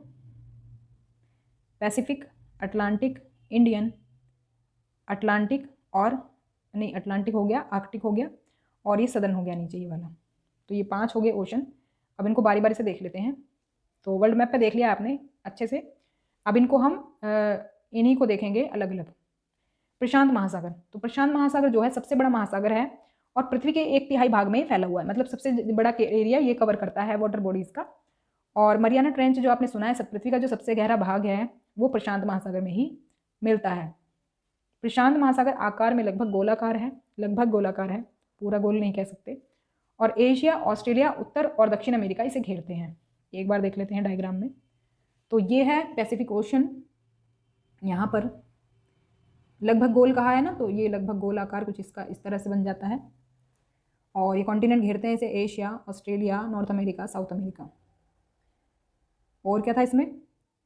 पैसिफिक, अटलांटिक, इंडियन, अटलांटिक, और नहीं अटलांटिक हो गया, आर्कटिक हो गया, और ये सदर्न हो गया नीचे ये वाला। तो ये 5 हो गए ओशन। अब इनको बारी बारी से देख लेते हैं। तो वर्ल्ड मैप पे देख लिया आपने अच्छे से, अब इनको हम इन्हीं को देखेंगे अलग अलग। प्रशांत महासागर, तो प्रशांत महासागर जो है सबसे बड़ा महासागर है, और पृथ्वी के 1/3 भाग में फैला हुआ है, मतलब सबसे बड़ा एरिया ये कवर करता है वाटर बॉडीज़ का। और मरियाना ट्रेंच जो आपने सुना है, पृथ्वी का जो सबसे गहरा भाग है वो प्रशांत महासागर में ही मिलता है। प्रशांत महासागर आकार में लगभग गोलाकार है, पूरा गोल नहीं कह सकते, और एशिया, ऑस्ट्रेलिया, उत्तर और दक्षिण अमेरिका इसे घेरते हैं। एक बार देख लेते हैं डायग्राम में। तो ये है पैसिफिक ओशन, यहाँ पर लगभग गोल कहा है ना, तो ये लगभग गोल आकार कुछ इसका इस तरह से बन जाता है, और ये कॉन्टिनेंट घेरते हैं इसे Asia, Australia, north America, south America. और क्या था इसमें,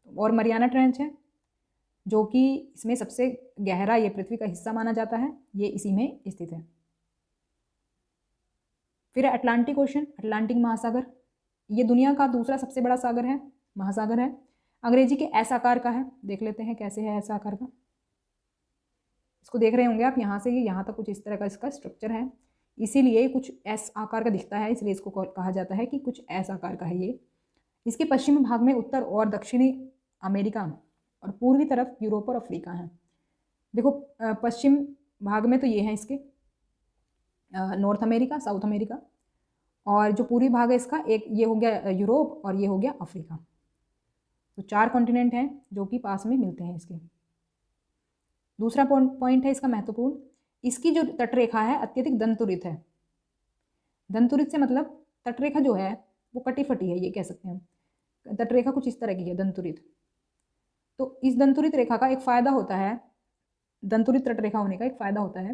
और मरियाना ट्रेंच है जो कि इसमें सबसे गहरा ये पृथ्वी का हिस्सा माना जाता है, ये इसी में स्थित है। फिर अटलांटिक ओशन अटलांटिक महासागर, ये दुनिया का दूसरा सबसे बड़ा सागर है, महासागर है, अंग्रेजी के एस आकार का है। देख लेते हैं कैसे है एस आकार का, इसको देख रहे होंगे आप, यहाँ से यहाँ तक कुछ इस तरह का इसका स्ट्रक्चर है, इसीलिए कुछ एस आकार का दिखता है, इसलिए इसको कहा जाता है कि कुछ एस आकार का है ये। इसके पश्चिमी भाग में उत्तर और दक्षिणी अमेरिका, और पूर्वी तरफ यूरोप और अफ्रीका है। देखो पश्चिम भाग में तो ये है इसके नॉर्थ अमेरिका, साउथ अमेरिका, और जो पूर्वी भाग है इसका एक ये हो गया यूरोप, और ये हो गया अफ्रीका। तो 4 कॉन्टिनेंट हैं जो कि पास में मिलते हैं इसके। दूसरा पॉइंट है इसका महत्वपूर्ण, इसकी जो तटरेखा है अत्यधिक दंतुरित है। दंतुरित से मतलब तटरेखा जो है वो कटी फटी है, ये कह सकते हैं। तटरेखा कुछ इस तरह की है, दंतुरित। तो इस दंतुरित रेखा का एक फ़ायदा होता है, दंतुरित तटरेखा होने का एक फ़ायदा होता है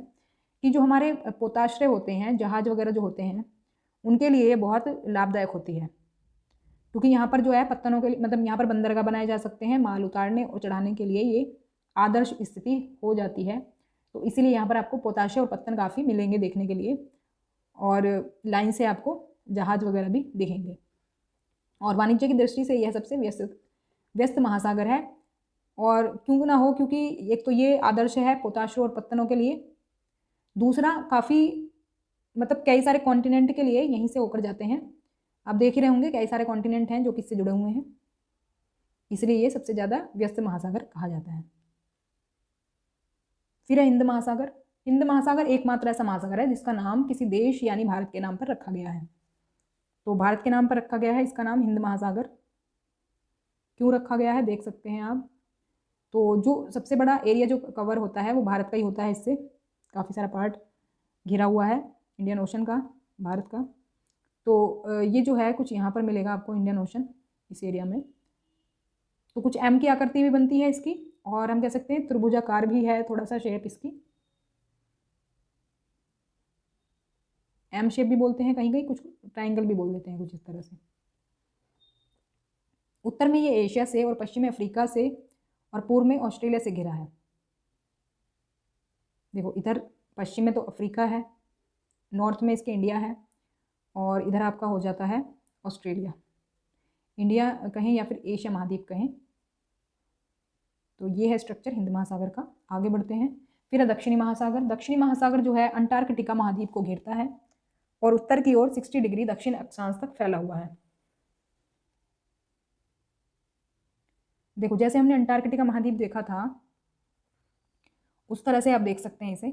कि जो हमारे पोताश्रय होते हैं, जहाज वगैरह जो होते हैं, उनके लिए ये बहुत लाभदायक होती है, क्योंकि यहाँ पर जो है पत्तनों के लिए, मतलब यहाँ पर बंदरगाह बनाए जा सकते हैं, माल उतारने और चढ़ाने के लिए ये आदर्श स्थिति हो जाती है। तो इसीलिए यहाँ पर आपको पोताश्रय और पत्तन काफ़ी मिलेंगे देखने के लिए, और लाइन से आपको जहाज वगैरह भी दिखेंगे। और वाणिज्य की दृष्टि से यह सबसे व्यस्त महासागर है। और क्यों ना हो, क्योंकि एक तो ये आदर्श है पोताश्रय और पत्तनों के लिए, दूसरा काफ़ी मतलब कई सारे कॉन्टिनेंट के लिए यहीं से होकर जाते हैं। आप देख ही रहे होंगे कई सारे कॉन्टिनेंट हैं जो किससे जुड़े हुए हैं, इसलिए ये सबसे ज़्यादा व्यस्त महासागर कहा जाता है। फिर है हिंद महासागर। हिंद महासागर एकमात्र ऐसा महासागर है जिसका नाम किसी देश यानी भारत के नाम पर रखा गया है। तो भारत के नाम पर रखा गया है इसका नाम हिंद महासागर। क्यों रखा गया है देख सकते हैं आप। तो जो सबसे बड़ा एरिया जो कवर होता है वो भारत का ही होता है, इससे काफ़ी सारा पार्ट घिरा हुआ है इंडियन ओशन का, भारत का। तो ये जो है कुछ यहाँ पर मिलेगा आपको इंडियन ओशन इस एरिया में। तो कुछ एम की आकृति भी बनती है इसकी, और हम कह सकते हैं त्रिभुजाकार भी है थोड़ा सा शेप इसकी, एम शेप भी बोलते हैं कहीं कहीं, कुछ ट्राइंगल भी बोल देते हैं कुछ इस तरह से। उत्तर में ये एशिया से और पश्चिम में अफ्रीका से और पूर्व में ऑस्ट्रेलिया से घिरा है। देखो इधर पश्चिम में तो अफ्रीका है, नॉर्थ में इसके इंडिया है, और इधर आपका हो जाता है ऑस्ट्रेलिया। इंडिया कहें या फिर एशिया महाद्वीप कहें। तो ये है स्ट्रक्चर हिंद महासागर का। आगे बढ़ते हैं। फिर है दक्षिणी महासागर। दक्षिणी महासागर जो है अंटार्कटिका महाद्वीप को घेरता है और उत्तर की ओर 60 डिग्री दक्षिण अक्षांश तक फैला हुआ है। देखो जैसे हमने अंटार्कटिका महाद्वीप देखा था उस तरह से आप देख सकते हैं इसे।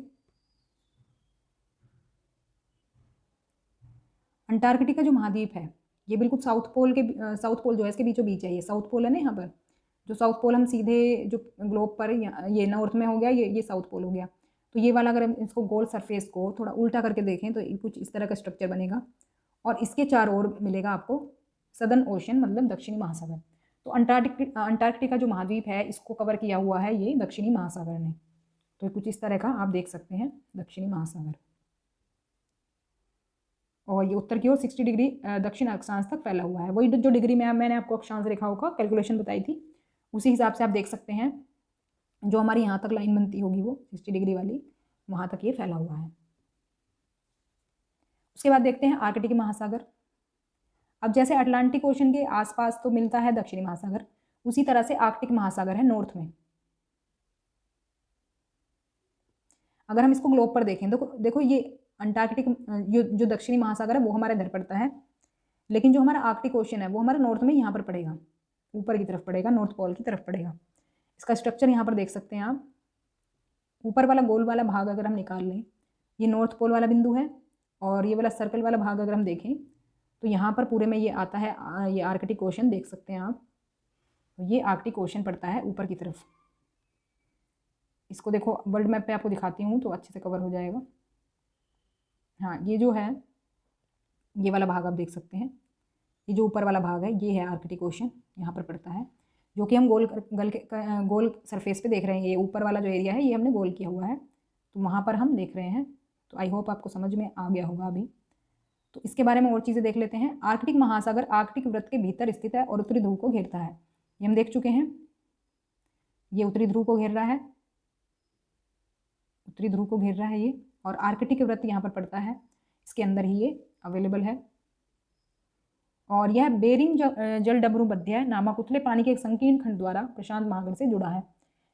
अंटार्कटिका जो महाद्वीप है ये बिल्कुल साउथ पोल जो है इसके बीचों बीच है। ये साउथ पोल है ना, यहाँ पर जो साउथ पोल हम सीधे जो ग्लोब पर ये नॉर्थ में हो गया, ये साउथ पोल हो गया। तो ये वाला अगर हम इसको गोल सरफेस को थोड़ा उल्टा करके देखें तो कुछ इस तरह का स्ट्रक्चर बनेगा, और इसके चारों ओर मिलेगा आपको सदर्न ओशन, मतलब दक्षिणी महासागर। तो अंटार्कटिका जो महाद्वीप है इसको कवर किया हुआ है ये दक्षिणी महासागर ने। तो कुछ इस तरह का आप देख सकते हैं दक्षिणी महासागर, और ये उत्तर की ओर 60 डिग्री दक्षिण अक्षांश तक फैला हुआ है। वही जो डिग्री में मैंने आपको अक्षांश रेखाओं का कैलकुलेशन बताई थी उसी हिसाब से आप देख सकते हैं। जो हमारी यहाँ तक लाइन बनती होगी वो 60 डिग्री वाली, वहाँ तक ये फैला हुआ है। उसके बाद देखते हैं आर्कटिक महासागर। अब जैसे अटलांटिक ओशन के आसपास तो मिलता है दक्षिणी महासागर, उसी तरह से आर्कटिक महासागर है नॉर्थ में। अगर हम इसको ग्लोब पर देखें तो देखो ये अंटार्कटिक जो दक्षिणी महासागर है वो हमारे इधर पड़ता है, लेकिन जो हमारा आर्कटिक ओशन है वो हमारा नॉर्थ में यहाँ पर पड़ेगा, ऊपर की तरफ पड़ेगा, नॉर्थ पोल की तरफ पड़ेगा। इसका स्ट्रक्चर यहाँ पर देख सकते हैं आप। ऊपर वाला गोल वाला भाग अगर हम निकाल लें, ये नॉर्थ पोल वाला बिंदु है, और ये वाला सर्कल वाला भाग अगर हम देखें तो यहाँ पर पूरे में ये आता है, ये आर्कटिक ओशन देख सकते हैं आप। तो ये आर्कटिक ओशन पड़ता है ऊपर की तरफ। इसको देखो वर्ल्ड मैप पे आपको दिखाती हूँ तो अच्छे से कवर हो जाएगा। हाँ ये जो है ये वाला भाग आप देख सकते हैं, ये जो ऊपर वाला भाग है ये है आर्कटिक ओशन, यहाँ पर पड़ता है, जो कि हम गोल सरफेस पे देख रहे हैं। ये ऊपर वाला जो एरिया है ये हमने गोल किया हुआ है, तो वहाँ पर हम देख रहे हैं। तो आई होप आपको समझ में आ गया होगा अभी। तो इसके बारे में और चीज़ें देख लेते हैं। आर्कटिक महासागर आर्कटिक वृत्त के भीतर स्थित है और उत्तरी ध्रुव को घेरता है। ये हम देख चुके हैं, ये उत्तरी ध्रुव को घेर रहा है, उत्तरी ध्रुव को घेर रहा है ये, और आर्कटिक वृत्त यहाँ पर पड़ता है, इसके अंदर ही ये अवेलेबल है। और यह बेरिंग जलडमरूमध्य नामक उथले पानी के एक संकीर्ण खंड द्वारा प्रशांत महासागर से जुड़ा है।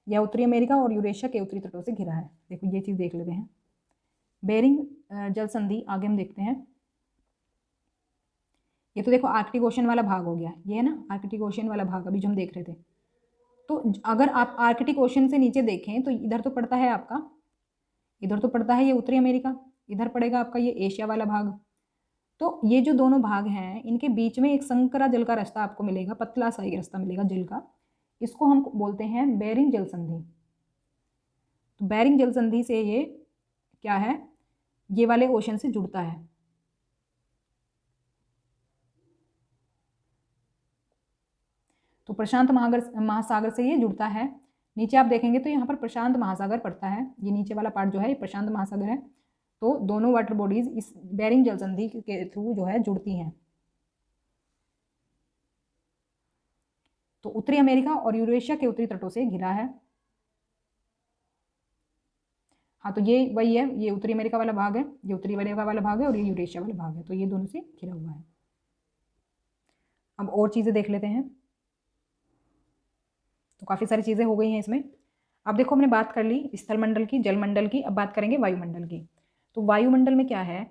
यह उत्तरी अमेरिका और यूरेशिया के उत्तरी तटों से घिरा है। देखो ये चीज़ देख लेते हैं। बेरिंग जल संधि आगे हम देखते हैं। ये तो देखो आर्कटिक ओशन वाला भाग हो गया, ये है ना आर्कटिक ओशन वाला भाग अभी जो हम देख रहे थे। तो अगर आप आर्कटिक ओशन से नीचे देखें तो इधर तो पड़ता है आपका, इधर तो पड़ता है ये उत्तरी अमेरिका, इधर पड़ेगा आपका ये एशिया वाला भाग। तो ये जो दोनों भाग हैं इनके बीच में एक संकरा जल का रास्ता आपको मिलेगा, पतला सा एक रास्ता मिलेगा जल का, इसको हम बोलते हैं बेरिंग जल संधि। तो बेरिंग जल संधि से ये क्या है, ये वाले ओशन से जुड़ता है। तो प्रशांत महासागर से ये जुड़ता है। नीचे आप देखेंगे तो यहाँ पर प्रशांत महासागर पड़ता है, ये नीचे वाला पार्ट जो है ये प्रशांत महासागर है। तो दोनों वाटर बॉडीज इस बेरिंग जल संधि के थ्रू जो है जुड़ती हैं। तो उत्तरी अमेरिका और यूरेशिया के उत्तरी तटों से घिरा है। हाँ, तो ये वही है, ये उत्तरी अमेरिका वाला भाग है, ये उत्तरी अमेरिका वाला भाग है और ये यूरेशिया वाला भाग है, तो ये दोनों से घिरा हुआ है। अब और चीज़ें देख लेते हैं। तो काफ़ी सारी चीज़ें हो गई हैं इसमें। अब देखो हमने बात कर ली स्थलमंडल की, जलमंडल की, अब बात करेंगे वायुमंडल की। तो वायुमंडल में क्या है?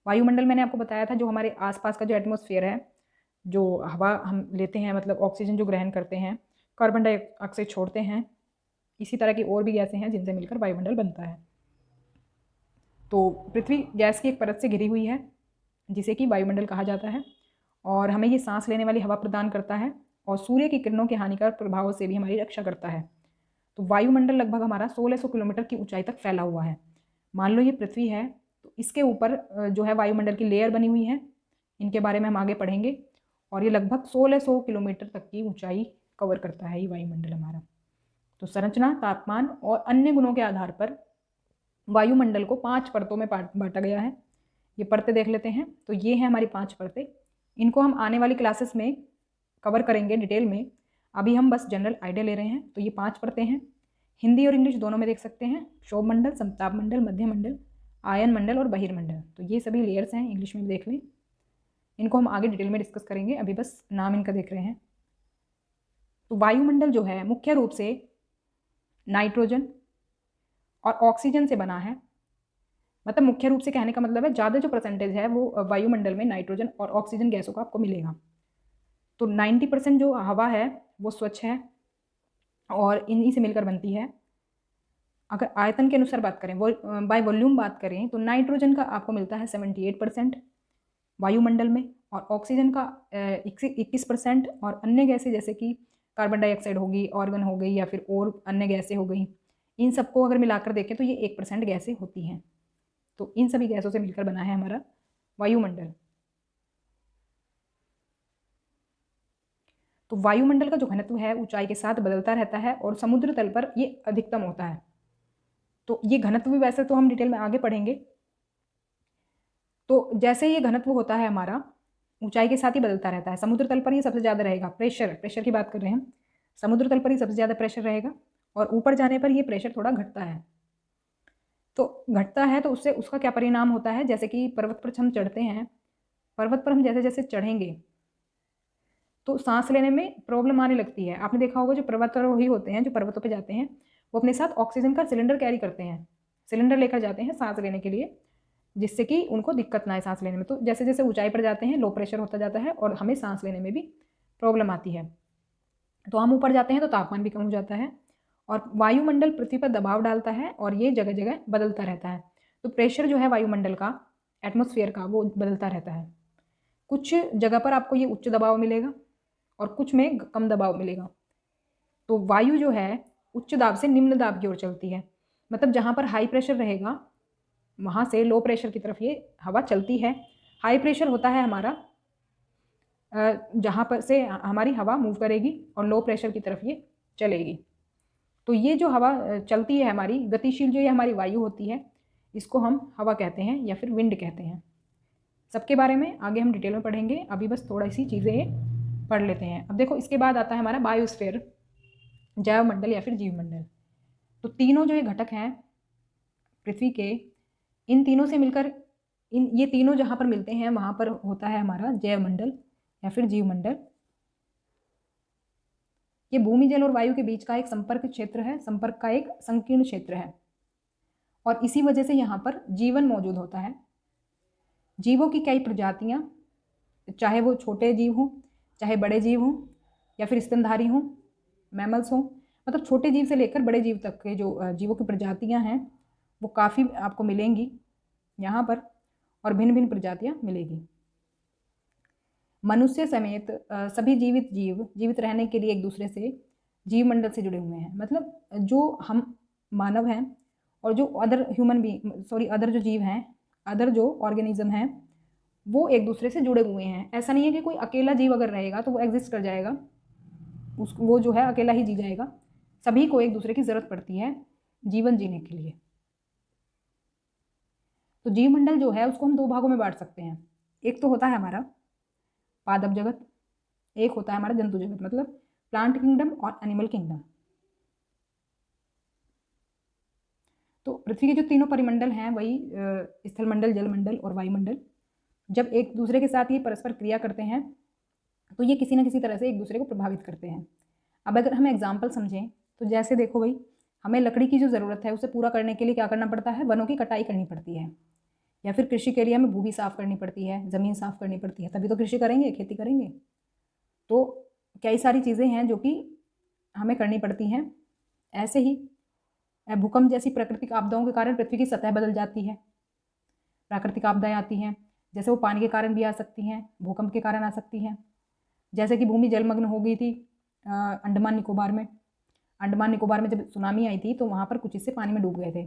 वायुमंडल मैंने आपको बताया था जो हमारे आसपास का जो एटमॉस्फेयर है, जो हवा हम लेते हैं, मतलब ऑक्सीजन जो ग्रहण करते हैं, कार्बन डाइऑक्साइड छोड़ते हैं, इसी तरह की और भी गैसें हैं जिनसे मिलकर वायुमंडल बनता है। तो पृथ्वी गैस की एक परत से घिरी हुई है जिसे कि वायुमंडल कहा जाता है, और हमें ये सांस लेने वाली हवा प्रदान करता है और सूर्य की किरणों के हानिकारक प्रभावों से भी हमारी रक्षा करता है। तो वायुमंडल लगभग हमारा 1600 किलोमीटर की ऊंचाई तक फैला हुआ है। मान लो ये पृथ्वी है, तो इसके ऊपर जो है वायुमंडल की लेयर बनी हुई है, इनके बारे में हम आगे पढ़ेंगे, और ये लगभग 1600 किलोमीटर तक की ऊंचाई कवर करता है ये वायुमंडल हमारा। तो संरचना, तापमान और अन्य गुणों के आधार पर वायुमंडल को 5 परतों में बांटा गया है। ये परतें देख लेते हैं। तो ये हैं हमारी 5 परतें, इनको हम आने वाली क्लासेस में कवर करेंगे डिटेल में, अभी हम बस जनरल आइडिया ले रहे हैं। तो ये 5 परतें हैं, हिंदी और इंग्लिश दोनों में देख सकते हैं। क्षोभ मंडल, समताप मंडल, मध्य मंडल, आयन मंडल और बहिर्मंडल। तो ये सभी लेयर्स हैं, इंग्लिश में भी देख लें। इनको हम आगे डिटेल में डिस्कस करेंगे, अभी बस नाम इनका देख रहे हैं। तो वायुमंडल जो है मुख्य रूप से नाइट्रोजन और ऑक्सीजन से बना है। मतलब मुख्य रूप से कहने का मतलब है ज़्यादा जो परसेंटेज है वो वायुमंडल में नाइट्रोजन और ऑक्सीजन गैसों का आपको मिलेगा। तो 90% जो हवा है वो स्वच्छ है और इन्हीं से मिलकर बनती है। अगर आयतन के अनुसार बात करें, वो बाय वॉल्यूम बात करें, तो नाइट्रोजन का आपको मिलता है 78% वायुमंडल में, और ऑक्सीजन का 21%, और अन्य गैसें जैसे कि कार्बन डाइऑक्साइड होगी, ऑर्गन हो गई, या फिर और अन्य गैसें हो गई, इन सबको अगर मिलाकर देखें तो ये 1% गैसें होती हैं। तो इन सभी गैसों से मिलकर बना है हमारा वायुमंडल। तो वायुमंडल का जो घनत्व है ऊंचाई के साथ बदलता रहता है और समुद्र तल पर ये अधिकतम होता है। तो ये घनत्व भी वैसे तो हम डिटेल में आगे पढ़ेंगे। तो जैसे ये घनत्व होता है हमारा ऊंचाई के साथ ही बदलता रहता है। समुद्र तल पर ये सबसे ज़्यादा रहेगा, प्रेशर की बात कर रहे हैं, समुद्र तल पर ही सबसे ज़्यादा प्रेशर रहेगा, और ऊपर जाने पर ये प्रेशर थोड़ा घटता है। तो घटता है तो उससे उसका क्या परिणाम होता है, जैसे कि पर्वत पर हम चढ़ते हैं, पर्वत पर हम जैसे जैसे चढ़ेंगे तो सांस लेने में प्रॉब्लम आने लगती है। आपने देखा होगा जो पर्वतारोही होते हैं, जो पर्वतों पे जाते हैं, वो अपने साथ ऑक्सीजन का सिलेंडर कैरी करते हैं, सिलेंडर लेकर जाते हैं सांस लेने के लिए, जिससे कि उनको दिक्कत ना आए सांस लेने में। तो जैसे जैसे ऊंचाई पर जाते हैं लो प्रेशर होता जाता है और हमें सांस लेने में भी प्रॉब्लम आती है। तो हम ऊपर जाते हैं तो तापमान भी कम हो जाता है, और वायुमंडल पृथ्वी पर दबाव डालता है और ये जगह जगह बदलता रहता है। तो प्रेशर जो है वायुमंडल का, एटमॉस्फेयर का, वो बदलता रहता है। कुछ जगह पर आपको ये उच्च दबाव मिलेगा और कुछ में कम दबाव मिलेगा। तो वायु जो है उच्च दाब से निम्न दाब की ओर चलती है, मतलब जहाँ पर हाई प्रेशर रहेगा वहाँ से लो प्रेशर की तरफ ये हवा चलती है। हाई प्रेशर होता है हमारा जहाँ पर से हमारी हवा मूव करेगी, और लो प्रेशर की तरफ ये चलेगी। तो ये जो हवा चलती है हमारी गतिशील, जो ये हमारी वायु होती है, इसको हम हवा कहते हैं या फिर विंड कहते हैं। सबके बारे में आगे हम डिटेल में पढ़ेंगे, अभी बस थोड़ी सी चीज़ें पढ़ लेते हैं। अब देखो इसके बाद आता है हमारा बायोस्फीयर, जैव मंडल या फिर जीव मंडल। तो तीनों जो ये घटक हैं पृथ्वी के, इन तीनों से मिलकर ये तीनों जहाँ पर मिलते हैं वहाँ पर होता है हमारा जैव मंडल या फिर जीव मंडल। ये भूमि, जल और वायु के बीच का एक संपर्क क्षेत्र है, संपर्क का एक संकीर्ण क्षेत्र है, और इसी वजह से यहाँ पर जीवन मौजूद होता है। जीवों की कई प्रजातियाँ, चाहे वो छोटे जीव हों, चाहे बड़े जीव हों, या फिर स्तनधारी हों, मैमल्स हों, मतलब छोटे जीव से लेकर बड़े जीव तक के जो जीवों की प्रजातियाँ हैं वो काफ़ी आपको मिलेंगी यहाँ पर, और भिन्न भिन्न प्रजातियाँ मिलेगी। मनुष्य समेत सभी जीवित जीव जीवित रहने के लिए एक दूसरे से जीव मंडल से जुड़े हुए हैं। मतलब जो हम मानव हैं और जो अदर अदर जो जीव हैं, अदर जो ऑर्गेनिज्म हैं, वो एक दूसरे से जुड़े हुए हैं। ऐसा नहीं है कि कोई अकेला जीव अगर रहेगा तो वो एग्जिस्ट कर जाएगा, वो जो है अकेला ही जी जाएगा। सभी को एक दूसरे की ज़रूरत पड़ती है जीवन जीने के लिए। तो जीवमंडल जो है उसको हम 2 भागों में बांट सकते हैं। एक तो होता है हमारा पादप जगत, एक होता है हमारा जंतु जगत, मतलब प्लांट किंगडम और एनिमल किंगडम। तो पृथ्वी के जो तीनों परिमंडल हैं वही स्थलमंडल, जलमंडल और वायुमंडल, जब एक दूसरे के साथ ये परस्पर क्रिया करते हैं तो ये किसी न किसी तरह से एक दूसरे को प्रभावित करते हैं। अब अगर हम एग्जाम्पल समझें तो जैसे देखो भाई, हमें लकड़ी की जो ज़रूरत है उसे पूरा करने के लिए क्या करना पड़ता है, वनों की कटाई करनी पड़ती है, या फिर कृषि के लिए हमें भूमि साफ करनी पड़ती है, ज़मीन साफ करनी पड़ती है, तभी तो कृषि करेंगे, खेती करेंगे। तो कई सारी चीज़ें हैं जो कि हमें करनी पड़ती हैं। ऐसे ही भूकंप जैसी प्राकृतिक आपदाओं के कारण पृथ्वी की सतह बदल जाती है। प्राकृतिक आपदाएं आती हैं, जैसे वो पानी के कारण भी आ सकती हैं, भूकंप के कारण आ सकती हैं। जैसे कि भूमि जलमग्न हो गई थी अंडमान निकोबार में। अंडमान निकोबार में जब सुनामी आई थी तो वहाँ पर कुछ हिस्से पानी में डूब गए थे।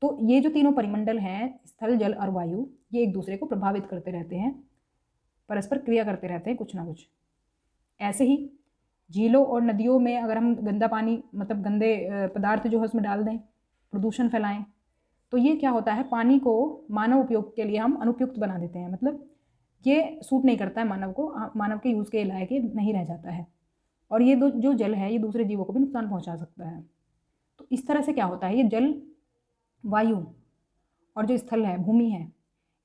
तो ये जो तीनों परिमंडल हैं, स्थल, जल और वायु, ये एक दूसरे को प्रभावित करते रहते हैं, परस्पर क्रिया करते रहते हैं कुछ ना कुछ। ऐसे ही झीलों और नदियों में अगर हम गंदा पानी, मतलब गंदे पदार्थ जो है उसमें डाल दें, प्रदूषण फैलाएं, तो ये क्या होता है, पानी को मानव उपयोग के लिए हम अनुपयुक्त बना देते हैं। मतलब ये सूट नहीं करता है मानव को, मानव के यूज़ के लायक नहीं रह जाता है। और ये जो जल है ये दूसरे जीवों को भी नुकसान पहुंचा सकता है। तो इस तरह से क्या होता है, ये जल, वायु और जो स्थल है, भूमि है,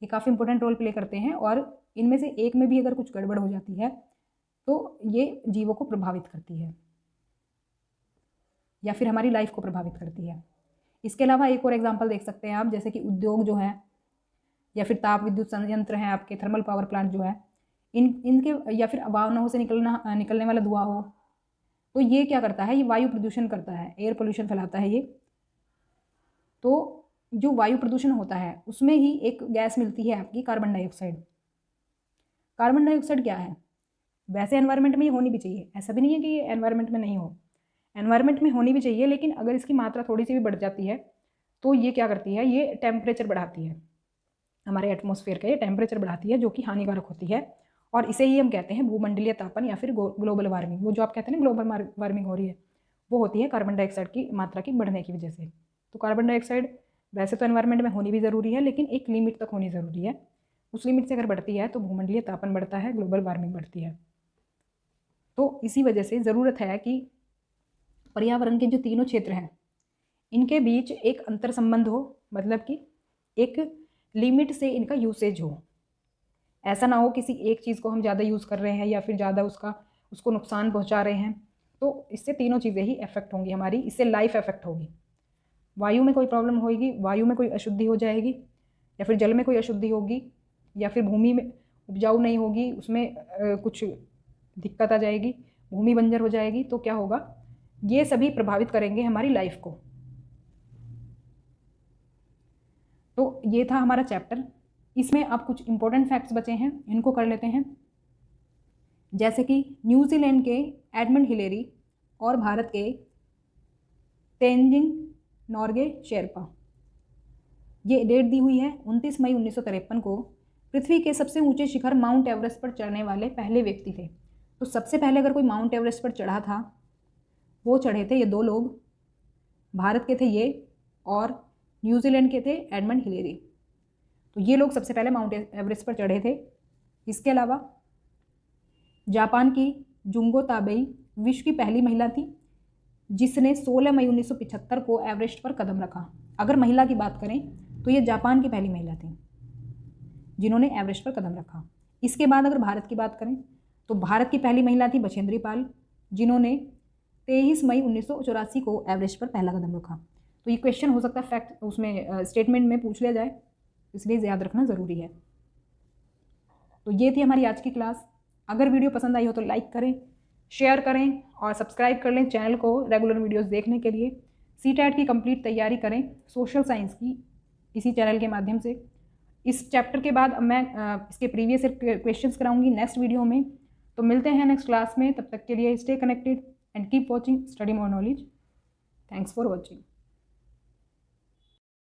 ये काफ़ी इंपॉर्टेंट रोल प्ले करते हैं। और इनमें से एक में भी अगर कुछ गड़बड़ हो जाती है तो ये जीवों को प्रभावित करती है या फिर हमारी लाइफ को प्रभावित करती है। इसके अलावा एक और एग्जांपल देख सकते हैं आप, जैसे कि उद्योग जो है या फिर ताप विद्युत संयंत्र हैं आपके, थर्मल पावर प्लांट जो है, इनके या फिर वाहनों से निकलने वाला धुआं हो, तो ये क्या करता है, ये वायु प्रदूषण करता है, एयर पोल्यूशन फैलाता है ये। तो जो वायु प्रदूषण होता है उसमें ही एक गैस मिलती है आपकी, कार्बन डाइऑक्साइड। कार्बन डाइऑक्साइड क्या है, वैसे एनवायरनमेंट में ये होनी भी चाहिए, ऐसा भी नहीं है कि ये एनवायरनमेंट में नहीं हो, एनवायरनमेंट में होनी भी चाहिए, लेकिन अगर इसकी मात्रा थोड़ी सी भी बढ़ जाती है तो ये क्या करती है, ये टेम्परेचर बढ़ाती है, हमारे एटमॉस्फेयर का ये टेम्परेचर बढ़ाती है, जो कि हानिकारक होती है। और इसे ही हम कहते हैं भूमंडलीय तापन या फिर ग्लोबल वार्मिंग। वो जो आप कहते हैं ना ग्लोबल वार्मिंग हो रही है, वो होती है कार्बन डाइऑक्साइड की मात्रा की बढ़ने की वजह से। तो कार्बन डाइऑक्साइड वैसे तो एनवायरनमेंट में होनी भी ज़रूरी है, लेकिन एक लिमिट तक होनी ज़रूरी है। उस लिमिट से अगर बढ़ती है तो भूमंडलीय तापन बढ़ता है, ग्लोबल वार्मिंग बढ़ती है। तो इसी वजह से ज़रूरत है कि पर्यावरण के जो तीनों क्षेत्र हैं इनके बीच एक अंतर संबंध हो, मतलब कि एक लिमिट से इनका यूसेज हो। ऐसा ना हो किसी एक चीज़ को हम ज़्यादा यूज़ कर रहे हैं या फिर ज़्यादा उसको नुकसान पहुंचा रहे हैं, तो इससे तीनों चीज़ें ही इफेक्ट होंगी हमारी, इससे लाइफ इफेक्ट होगी। वायु में कोई प्रॉब्लम होगी, वायु में कोई अशुद्धि हो जाएगी, या फिर जल में कोई अशुद्धि होगी, या फिर भूमि में उपजाऊ नहीं होगी, उसमें कुछ दिक्कत आ जाएगी, भूमि बंजर हो जाएगी। तो क्या होगा, ये सभी प्रभावित करेंगे हमारी लाइफ को। तो ये था हमारा चैप्टर। इसमें अब कुछ इंपॉर्टेंट फैक्ट्स बचे हैं, इनको कर लेते हैं। जैसे कि न्यूजीलैंड के एडमंड हिलेरी और भारत के तेंजिंग नोर्गे शेरपा, ये डेट दी हुई है 29 मई 1953 को, पृथ्वी के सबसे ऊंचे शिखर माउंट एवरेस्ट पर चढ़ने वाले पहले व्यक्ति थे। तो सबसे पहले अगर कोई माउंट एवरेस्ट पर चढ़ा था, वो चढ़े थे ये 2 लोग, भारत के थे ये और न्यूजीलैंड के थे एडमंड हिलेरी। तो ये लोग सबसे पहले माउंट एवरेस्ट पर चढ़े थे। इसके अलावा जापान की जुंगो ताबेई विश्व की पहली महिला थी जिसने 16 मई 1975 को एवरेस्ट पर कदम रखा। अगर महिला की बात करें तो ये जापान की पहली महिला थी जिन्होंने एवरेस्ट पर कदम रखा। इसके बाद अगर भारत की बात करें तो भारत की पहली महिला थी बछेंद्री पाल, जिन्होंने 23 मई 1984 को एवरेस्ट पर पहला कदम रखा। तो ये क्वेश्चन हो सकता है फैक्ट उसमें स्टेटमेंट में पूछ लिया जाए, इसलिए याद रखना ज़रूरी है। तो ये थी हमारी आज की क्लास। अगर वीडियो पसंद आई हो तो लाइक करें, शेयर करें और सब्सक्राइब कर लें चैनल को रेगुलर वीडियोस देखने के लिए। सीटेट की कंप्लीट तैयारी करें सोशल साइंस की इसी चैनल के माध्यम से। इस चैप्टर के बाद अब मैं इसके प्रीवियस क्वेश्चंस कराऊंगी नेक्स्ट वीडियो में। तो मिलते हैं नेक्स्ट क्लास में, तब तक के लिए stay connected and keep watching study more knowledge. Thanks for watching.